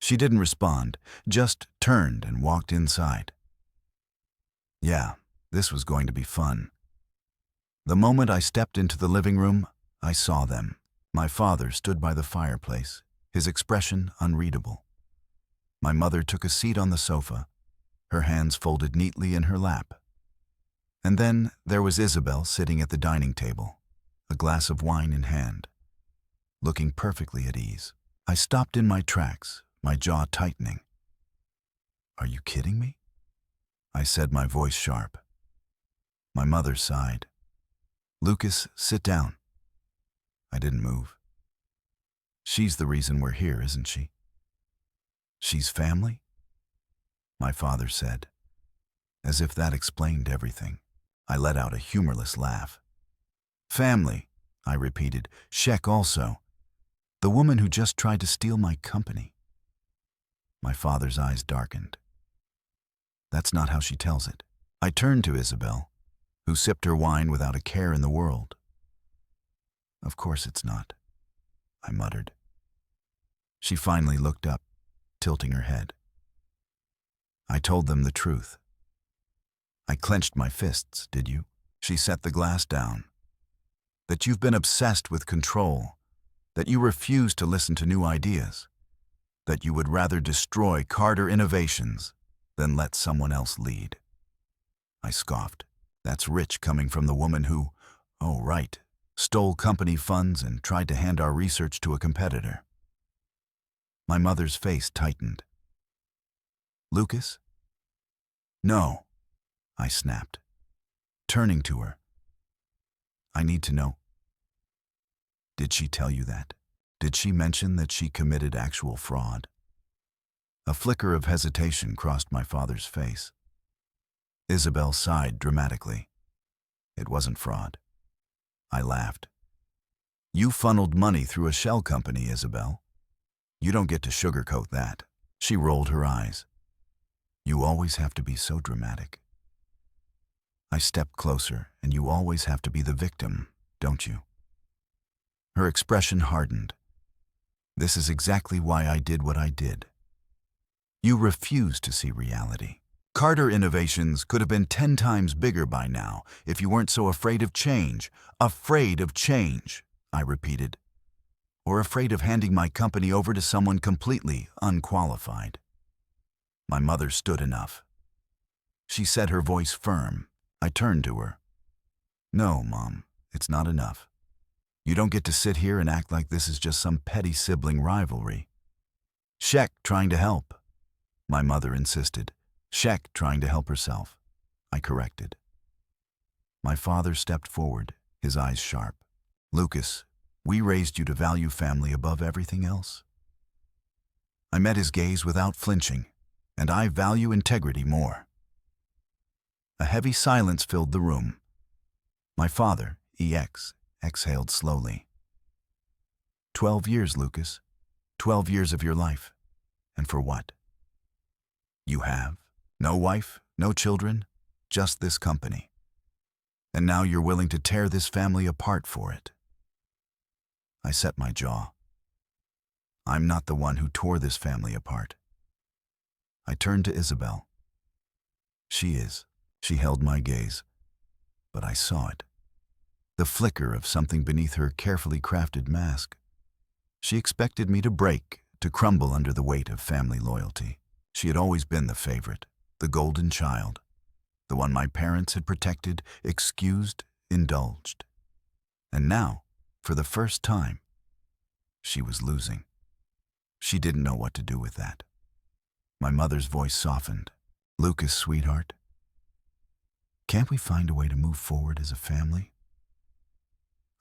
She didn't respond, just turned and walked inside. Yeah, this was going to be fun. The moment I stepped into the living room, I saw them. My father stood by the fireplace, his expression unreadable. My mother took a seat on the sofa, her hands folded neatly in her lap. And then there was Isabel sitting at the dining table, a glass of wine in hand, looking perfectly at ease. I stopped in my tracks, my jaw tightening. "Are you kidding me?" I said, my voice sharp. My mother sighed. "Lucas, sit down." I didn't move. "She's the reason we're here, isn't she?" "She's family?" My father said, as if that explained everything. I let out a humorless laugh. "Family," I repeated. "Sheck also. The woman who just tried to steal my company." My father's eyes darkened. "That's not how she tells it." I turned to Isabel, who sipped her wine without a care in the world. "Of course it's not," I muttered. She finally looked up, tilting her head. I told them the truth. "I clenched my fists, did you?" She set the glass down. "That you've been obsessed with control, that you refuse to listen to new ideas, that you would rather destroy Carter Innovations than let someone else lead." I scoffed. That's rich coming from the woman who, oh right, stole company funds and tried to hand our research to a competitor. My mother's face tightened. "Lucas?" "No," I snapped, turning to her. "I need to know. Did she tell you that? Did she mention that she committed actual fraud?" A flicker of hesitation crossed my father's face. Isabel sighed dramatically. "It wasn't fraud." I laughed. "You funneled money through a shell company, Isabel. You don't get to sugarcoat that." She rolled her eyes. "You always have to be so dramatic." I stepped closer, "And you always have to be the victim, don't you?" Her expression hardened. "This is exactly why I did what I did. You refuse to see reality. Carter Innovations could have been 10 times bigger by now if you weren't so afraid of change. Afraid of change," I repeated. "Or afraid of handing my company over to someone completely unqualified." My mother stood enough. She said, her voice firm. I turned to her. "No, Mom, it's not enough. You don't get to sit here and act like this is just some petty sibling rivalry." "Sheck trying to help," my mother insisted. "Sheck trying to help herself," I corrected. My father stepped forward, his eyes sharp. "Lucas, we raised you to value family above everything else." I met his gaze without flinching, and I value integrity more. A heavy silence filled the room. My father, exhaled slowly. 12 years, Lucas. 12 years of your life. And for what? You have no wife, no children, just this company. And now you're willing to tear this family apart for it. I set my jaw. I'm not the one who tore this family apart. I turned to Isabel. She is. She held my gaze. But I saw it. The flicker of something beneath her carefully crafted mask. She expected me to break, to crumble under the weight of family loyalty. She had always been the favorite, the golden child, the one my parents had protected, excused, indulged. And now, for the first time, she was losing. She didn't know what to do with that. My mother's voice softened. "Lucas, sweetheart, can't we find a way to move forward as a family?"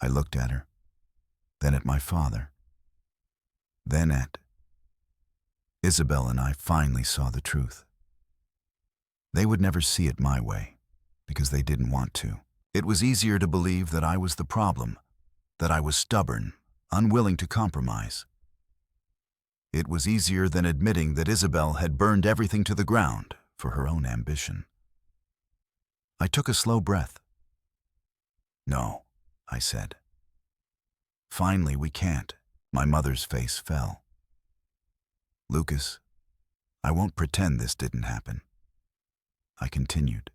I looked at her, then at my father, then at Isabel, and I finally saw the truth. They would never see it my way, because they didn't want to. It was easier to believe that I was the problem, that I was stubborn, unwilling to compromise. It was easier than admitting that Isabel had burned everything to the ground for her own ambition. I took a slow breath. "No," I said. "Finally, we can't." My mother's face fell. Lucas, I won't pretend this didn't happen. I continued.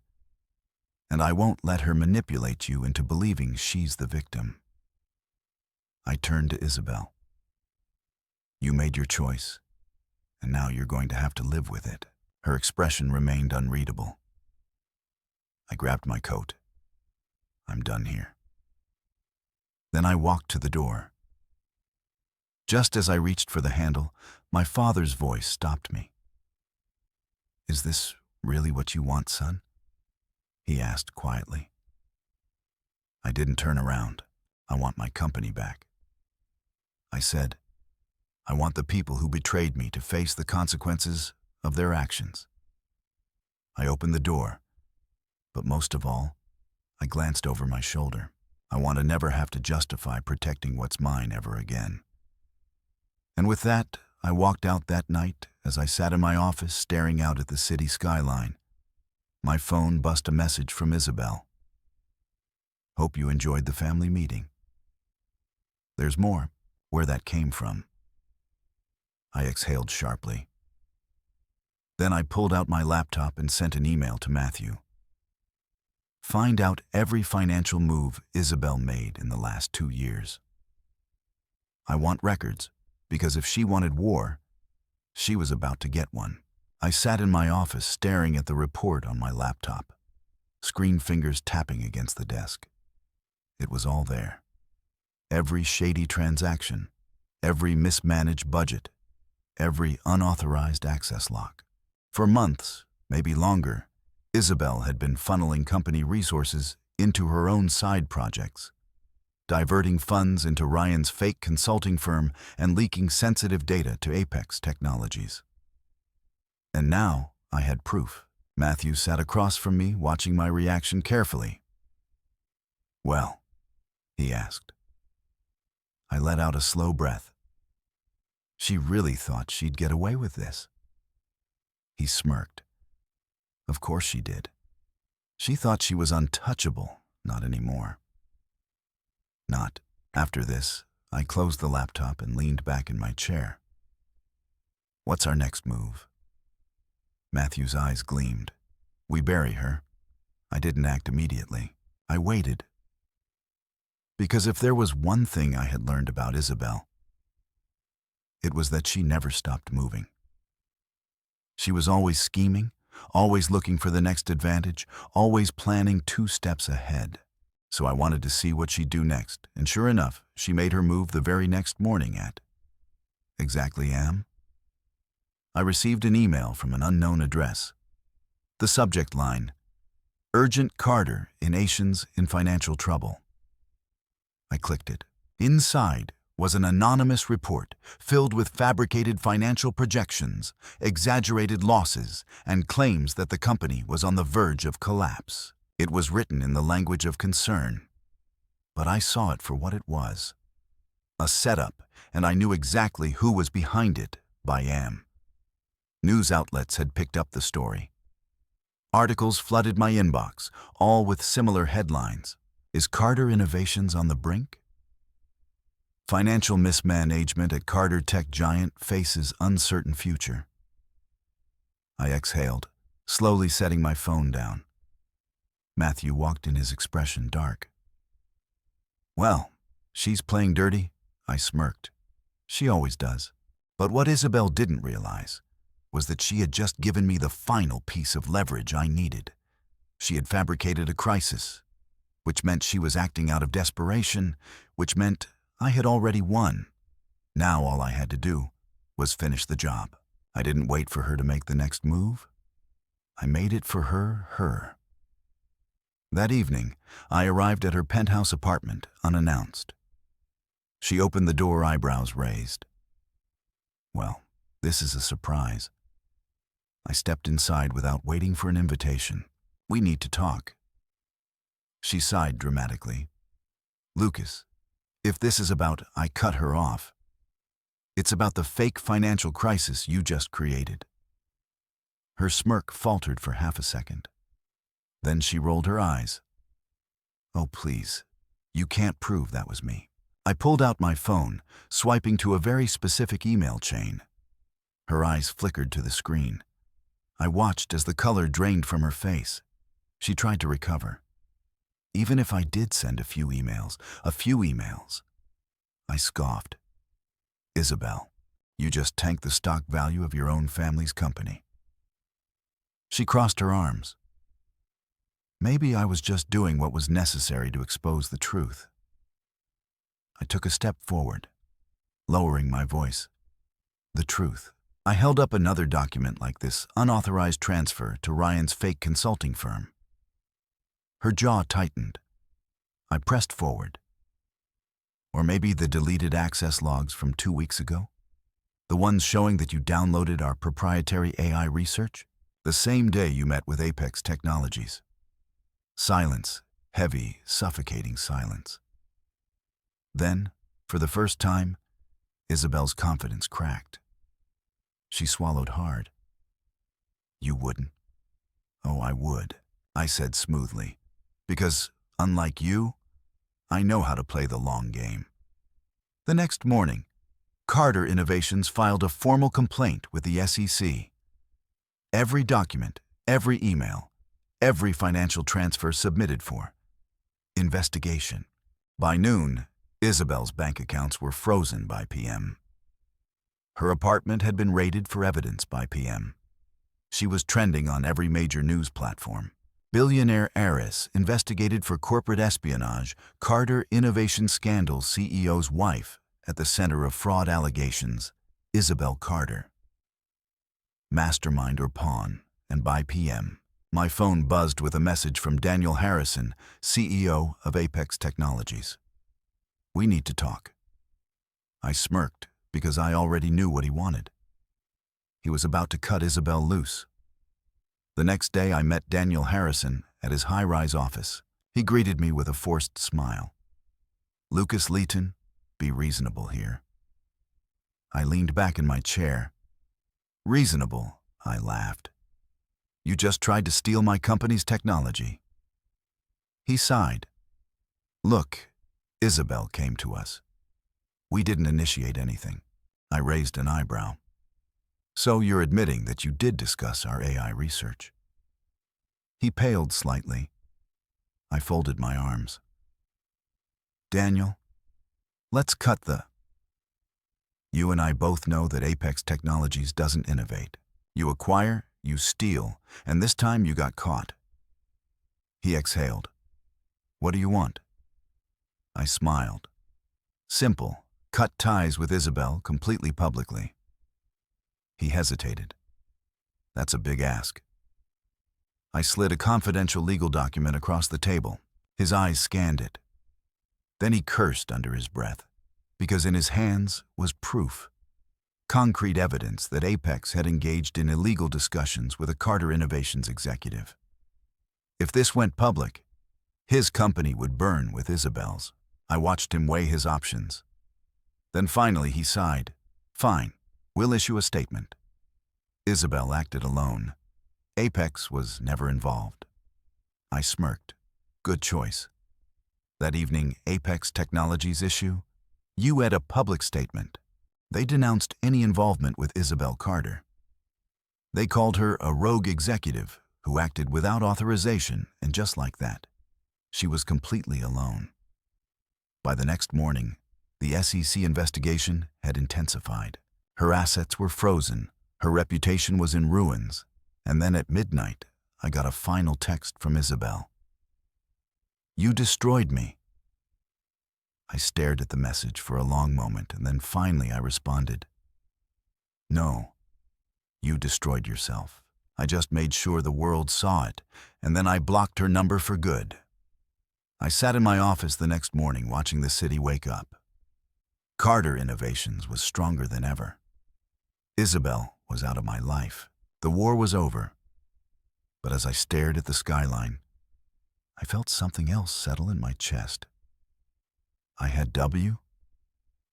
And I won't let her manipulate you into believing she's the victim. I turned to Isabel. You made your choice, and now you're going to have to live with it. Her expression remained unreadable. I grabbed my coat. I'm done here. Then I walked to the door. Just as I reached for the handle, my father's voice stopped me. Is this really what you want, son? He asked quietly. I didn't turn around. I want my company back. I said, I want the people who betrayed me to face the consequences of their actions. I opened the door, but most of all, I glanced over my shoulder. I want to never have to justify protecting what's mine ever again. And with that, I walked out that night as I sat in my office staring out at the city skyline. My phone buzzed a message from Isabel. Hope you enjoyed the family meeting. There's more, where that came from. I exhaled sharply. Then I pulled out my laptop and sent an email to Matthew. Find out every financial move Isabel made in the last 2 years. I want records, because if she wanted war, she was about to get one. I sat in my office staring at the report on my laptop, screen fingers tapping against the desk. It was all there. Every shady transaction, every mismanaged budget, every unauthorized access lock. For months, maybe longer, Isabel had been funneling company resources into her own side projects, diverting funds into Ryan's fake consulting firm and leaking sensitive data to Apex Technologies. And now I had proof. Matthew sat across from me, watching my reaction carefully. Well, he asked. I let out a slow breath. She really thought she'd get away with this. He smirked. Of course she did. She thought she was untouchable, not anymore. Not. After this, I closed the laptop and leaned back in my chair. What's our next move? Matthew's eyes gleamed. We bury her. I didn't act immediately. I waited. Because if there was one thing I had learned about Isabel, it was that she never stopped moving. She was always scheming, always looking for the next advantage, always planning 2 steps ahead. So I wanted to see what she'd do next, and sure enough, she made her move the very next morning at exactly am. I received an email from an unknown address. The subject line, Urgent Carter in Asians in Financial Trouble. I clicked it. Inside was an anonymous report filled with fabricated financial projections, exaggerated losses, and claims that the company was on the verge of collapse. It was written in the language of concern, but I saw it for what it was. A setup, and I knew exactly who was behind it by am. News outlets had picked up the story. Articles flooded my inbox, all with similar headlines. Is Carter Innovations on the brink? Financial mismanagement at Carter tech giant faces uncertain future. I exhaled, slowly setting my phone down. Matthew walked in, his expression dark. Well, she's playing dirty, I smirked. She always does. But what Isabel didn't realize was that she had just given me the final piece of leverage I needed. She had fabricated a crisis, which meant she was acting out of desperation, which meant I had already won. Now all I had to do was finish the job. I didn't wait for her to make the next move. I made it for her. That evening, I arrived at her penthouse apartment unannounced. She opened the door, eyebrows raised. Well, this is a surprise. I stepped inside without waiting for an invitation. We need to talk. She sighed dramatically. Lucas, if this is about I cut her off, it's about the fake financial crisis you just created. Her smirk faltered for half a second. Then she rolled her eyes. Oh, please, you can't prove that was me. I pulled out my phone, swiping to a very specific email chain. Her eyes flickered to the screen. I watched as the color drained from her face. She tried to recover. Even if I did send a few emails, I scoffed. Isabel, you just tanked the stock value of your own family's company. She crossed her arms. Maybe I was just doing what was necessary to expose the truth. I took a step forward, lowering my voice. The truth. I held up another document like this unauthorized transfer to Ryan's fake consulting firm. Her jaw tightened. I pressed forward. Or maybe the deleted access logs from 2 weeks ago? The ones showing that you downloaded our proprietary AI research? The same day you met with Apex Technologies. Silence, heavy, suffocating silence. Then, for the first time, Isabel's confidence cracked. She swallowed hard. You wouldn't? Oh, I would, I said smoothly, because, unlike you, I know how to play the long game. The next morning, Carter Innovations filed a formal complaint with the SEC. Every document, every email, every financial transfer submitted for investigation. By noon, Isabel's bank accounts were frozen by PM. Her apartment had been raided for evidence by PM. She was trending on every major news platform. Billionaire heiress investigated for corporate espionage, Carter Innovation Scandal CEO's wife at the center of fraud allegations, Isabel Carter. Mastermind or pawn, and by PM, my phone buzzed with a message from Daniel Harrison, CEO of Apex Technologies. We need to talk. I smirked because I already knew what he wanted. He was about to cut Isabel loose. The next day I met Daniel Harrison at his high-rise office. He greeted me with a forced smile. Lucas Leeton, be reasonable here. I leaned back in my chair. Reasonable, I laughed. You just tried to steal my company's technology. He sighed. Look, Isabel came to us. We didn't initiate anything. I raised an eyebrow. So you're admitting that you did discuss our AI research? He paled slightly. I folded my arms. Daniel, let's cut the... You and I both know that Apex Technologies doesn't innovate. You acquire, you steal, and this time you got caught. He exhaled. What do you want? I smiled. Simple. Cut ties with Isabel completely publicly. He hesitated. That's a big ask. I slid a confidential legal document across the table. His eyes scanned it. Then he cursed under his breath, because in his hands was proof. Concrete evidence that Apex had engaged in illegal discussions with a Carter Innovations executive. If this went public, his company would burn with Isabel's. I watched him weigh his options. Then finally he sighed. Fine, we'll issue a statement. Isabel acted alone. Apex was never involved. I smirked. Good choice. That evening, Apex Technologies issue, you had a public statement. They denounced any involvement with Isabel Carter. They called her a rogue executive who acted without authorization, and just like that, she was completely alone. By the next morning, the SEC investigation had intensified. Her assets were frozen, her reputation was in ruins, and then at midnight, I got a final text from Isabel. You destroyed me. I stared at the message for a long moment, and then finally I responded. No, you destroyed yourself. I just made sure the world saw it, and then I blocked her number for good. I sat in my office the next morning watching the city wake up. Carter Innovations was stronger than ever. Isabel was out of my life. The war was over. But as I stared at the skyline, I felt something else settle in my chest. I had W,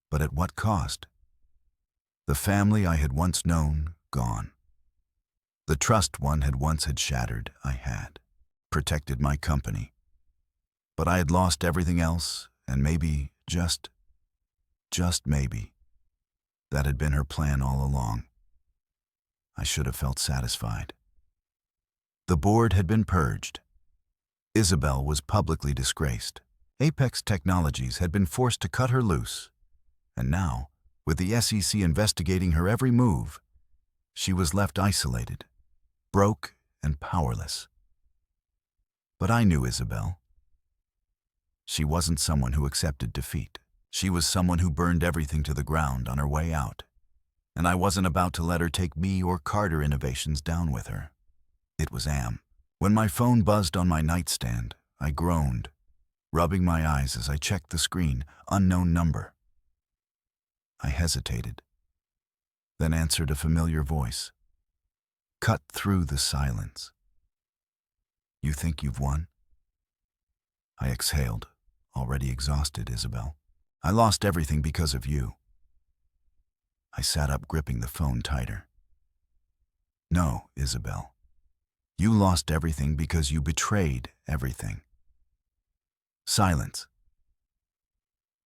but at what cost? The family I had once known, gone. The trust one had once shattered, I had. Protected my company. But I had lost everything else, and maybe, just maybe, that had been her plan all along. I should have felt satisfied. The board had been purged. Isabel was publicly disgraced. Apex Technologies had been forced to cut her loose. And now, with the SEC investigating her every move, she was left isolated, broke and powerless. But I knew Isabel. She wasn't someone who accepted defeat. She was someone who burned everything to the ground on her way out. And I wasn't about to let her take me or Carter Innovations down with her. It was Am. When my phone buzzed on my nightstand, I groaned, rubbing my eyes as I checked the screen. Unknown number. I hesitated, then answered a familiar voice, cut through the silence. You think you've won? I exhaled, already exhausted, Isabel. I lost everything because of you. I sat up, gripping the phone tighter. No, Isabel. You lost everything because you betrayed everything. Silence.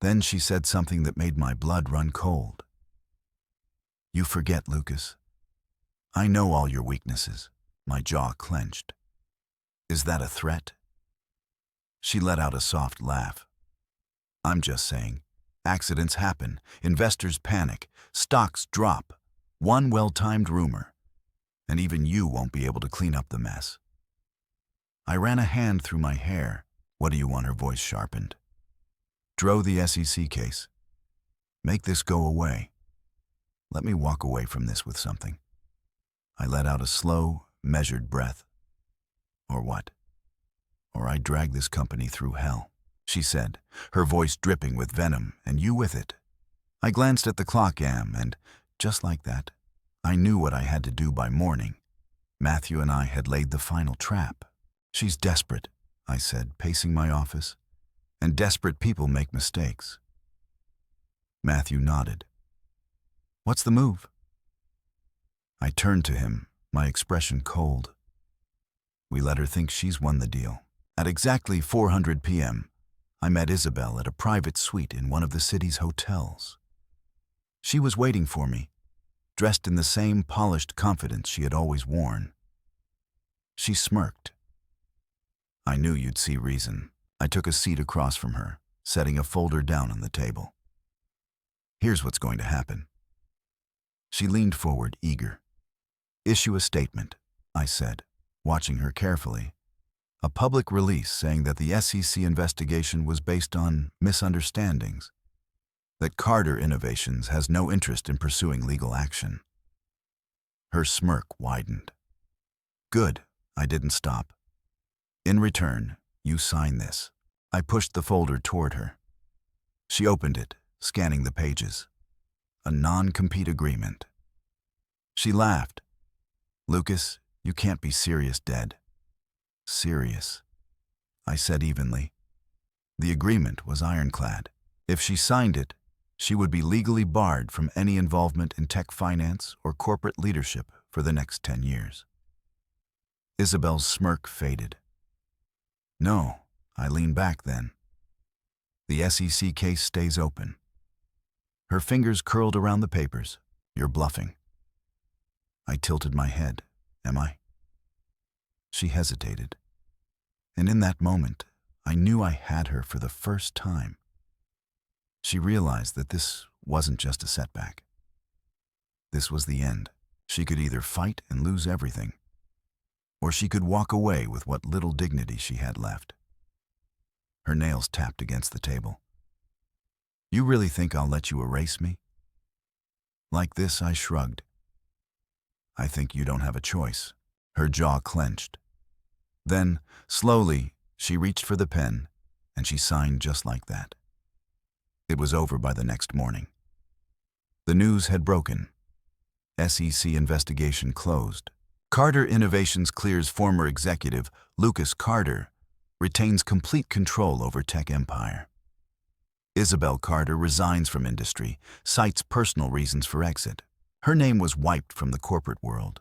Then she said something that made my blood run cold. You forget, Lucas. I know all your weaknesses. My jaw clenched. Is that a threat? She let out a soft laugh. I'm just saying. Accidents happen. Investors panic. Stocks drop. One well-timed rumor. And even you won't be able to clean up the mess. I ran a hand through my hair. What do you want? Her voice sharpened. Throw the SEC case. Make this go away. Let me walk away from this with something. I let out a slow, measured breath. Or what? Or I drag this company through hell, she said, her voice dripping with venom, and you with it. I glanced at the clock, Am, and just like that, I knew what I had to do by morning. Matthew and I had laid the final trap. She's desperate, I said, pacing my office. And desperate people make mistakes. Matthew nodded. What's the move? I turned to him, my expression cold. We let her think she's won the deal. At exactly 4:00 p.m., I met Isabel at a private suite in one of the city's hotels. She was waiting for me, dressed in the same polished confidence she had always worn. She smirked. I knew you'd see reason. I took a seat across from her, setting a folder down on the table. Here's what's going to happen. She leaned forward, eager. Issue a statement, I said, watching her carefully. A public release saying that the SEC investigation was based on misunderstandings, that Carter Innovations has no interest in pursuing legal action. Her smirk widened. Good, I didn't stop. In return, you sign this. I pushed the folder toward her. She opened it, scanning the pages. A non-compete agreement. She laughed. Lucas, you can't be serious, dead. Serious, I said evenly. The agreement was ironclad. If she signed it, she would be legally barred from any involvement in tech finance or corporate leadership for the next 10 years. Isabel's smirk faded. No, I leaned back then. The SEC case stays open. Her fingers curled around the papers. You're bluffing. I tilted my head. Am I? She hesitated. And in that moment, I knew I had her for the first time. She realized that this wasn't just a setback. This was the end. She could either fight and lose everything, or she could walk away with what little dignity she had left. Her nails tapped against the table. You really think I'll let you erase me? Like this, I shrugged. I think you don't have a choice. Her jaw clenched. Then, slowly, she reached for the pen, and she signed just like that. It was over by the next morning. The news had broken. SEC investigation closed. Carter Innovations clears former executive Lucas Carter, retains complete control over tech empire. Isabel Carter resigns from industry, cites personal reasons for exit. Her name was wiped from the corporate world.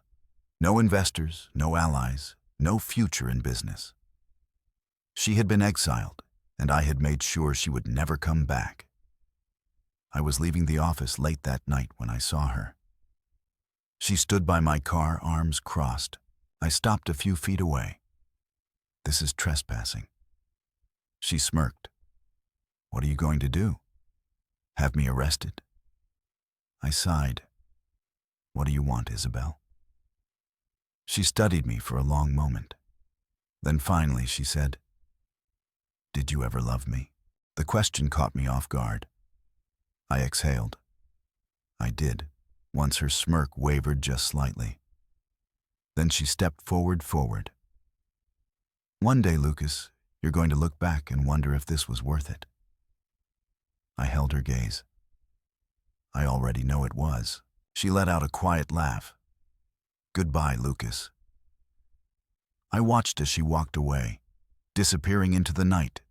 No investors, no allies, no future in business. She had been exiled, and I had made sure she would never come back. I was leaving the office late that night when I saw her. She stood by my car, arms crossed. I stopped a few feet away. "This is trespassing." She smirked. "What are you going to do? Have me arrested?" I sighed. "What do you want, Isabel?" She studied me for a long moment. Then finally she said, "Did you ever love me?" The question caught me off guard. I exhaled. I did, once her smirk wavered just slightly. Then she stepped forward. "One day, Lucas, you're going to look back and wonder if this was worth it." I held her gaze. "I already know it was." She let out a quiet laugh. "Goodbye, Lucas." I watched as she walked away, disappearing into the night.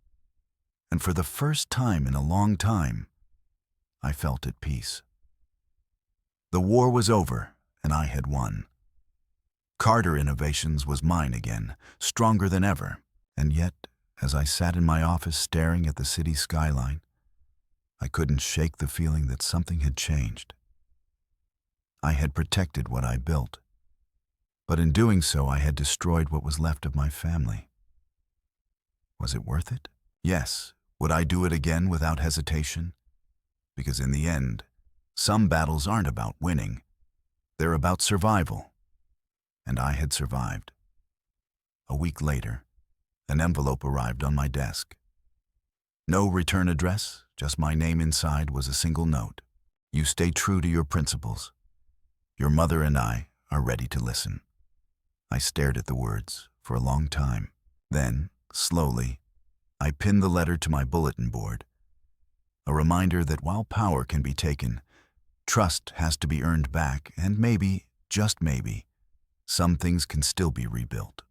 And for the first time in a long time, I felt at peace. The war was over, and I had won. Carter Innovations was mine again, stronger than ever. And yet, as I sat in my office staring at the city skyline, I couldn't shake the feeling that something had changed. I had protected what I built, but in doing so I had destroyed what was left of my family. Was it worth it? Yes. Would I do it again without hesitation? Because in the end, some battles aren't about winning. They're about survival. And I had survived. A week later, an envelope arrived on my desk. No return address, just my name inside was a single note. "You stay true to your principles. Your mother and I are ready to listen." I stared at the words for a long time. Then, slowly, I pinned the letter to my bulletin board. A reminder that while power can be taken, trust has to be earned back, and maybe, just maybe, some things can still be rebuilt.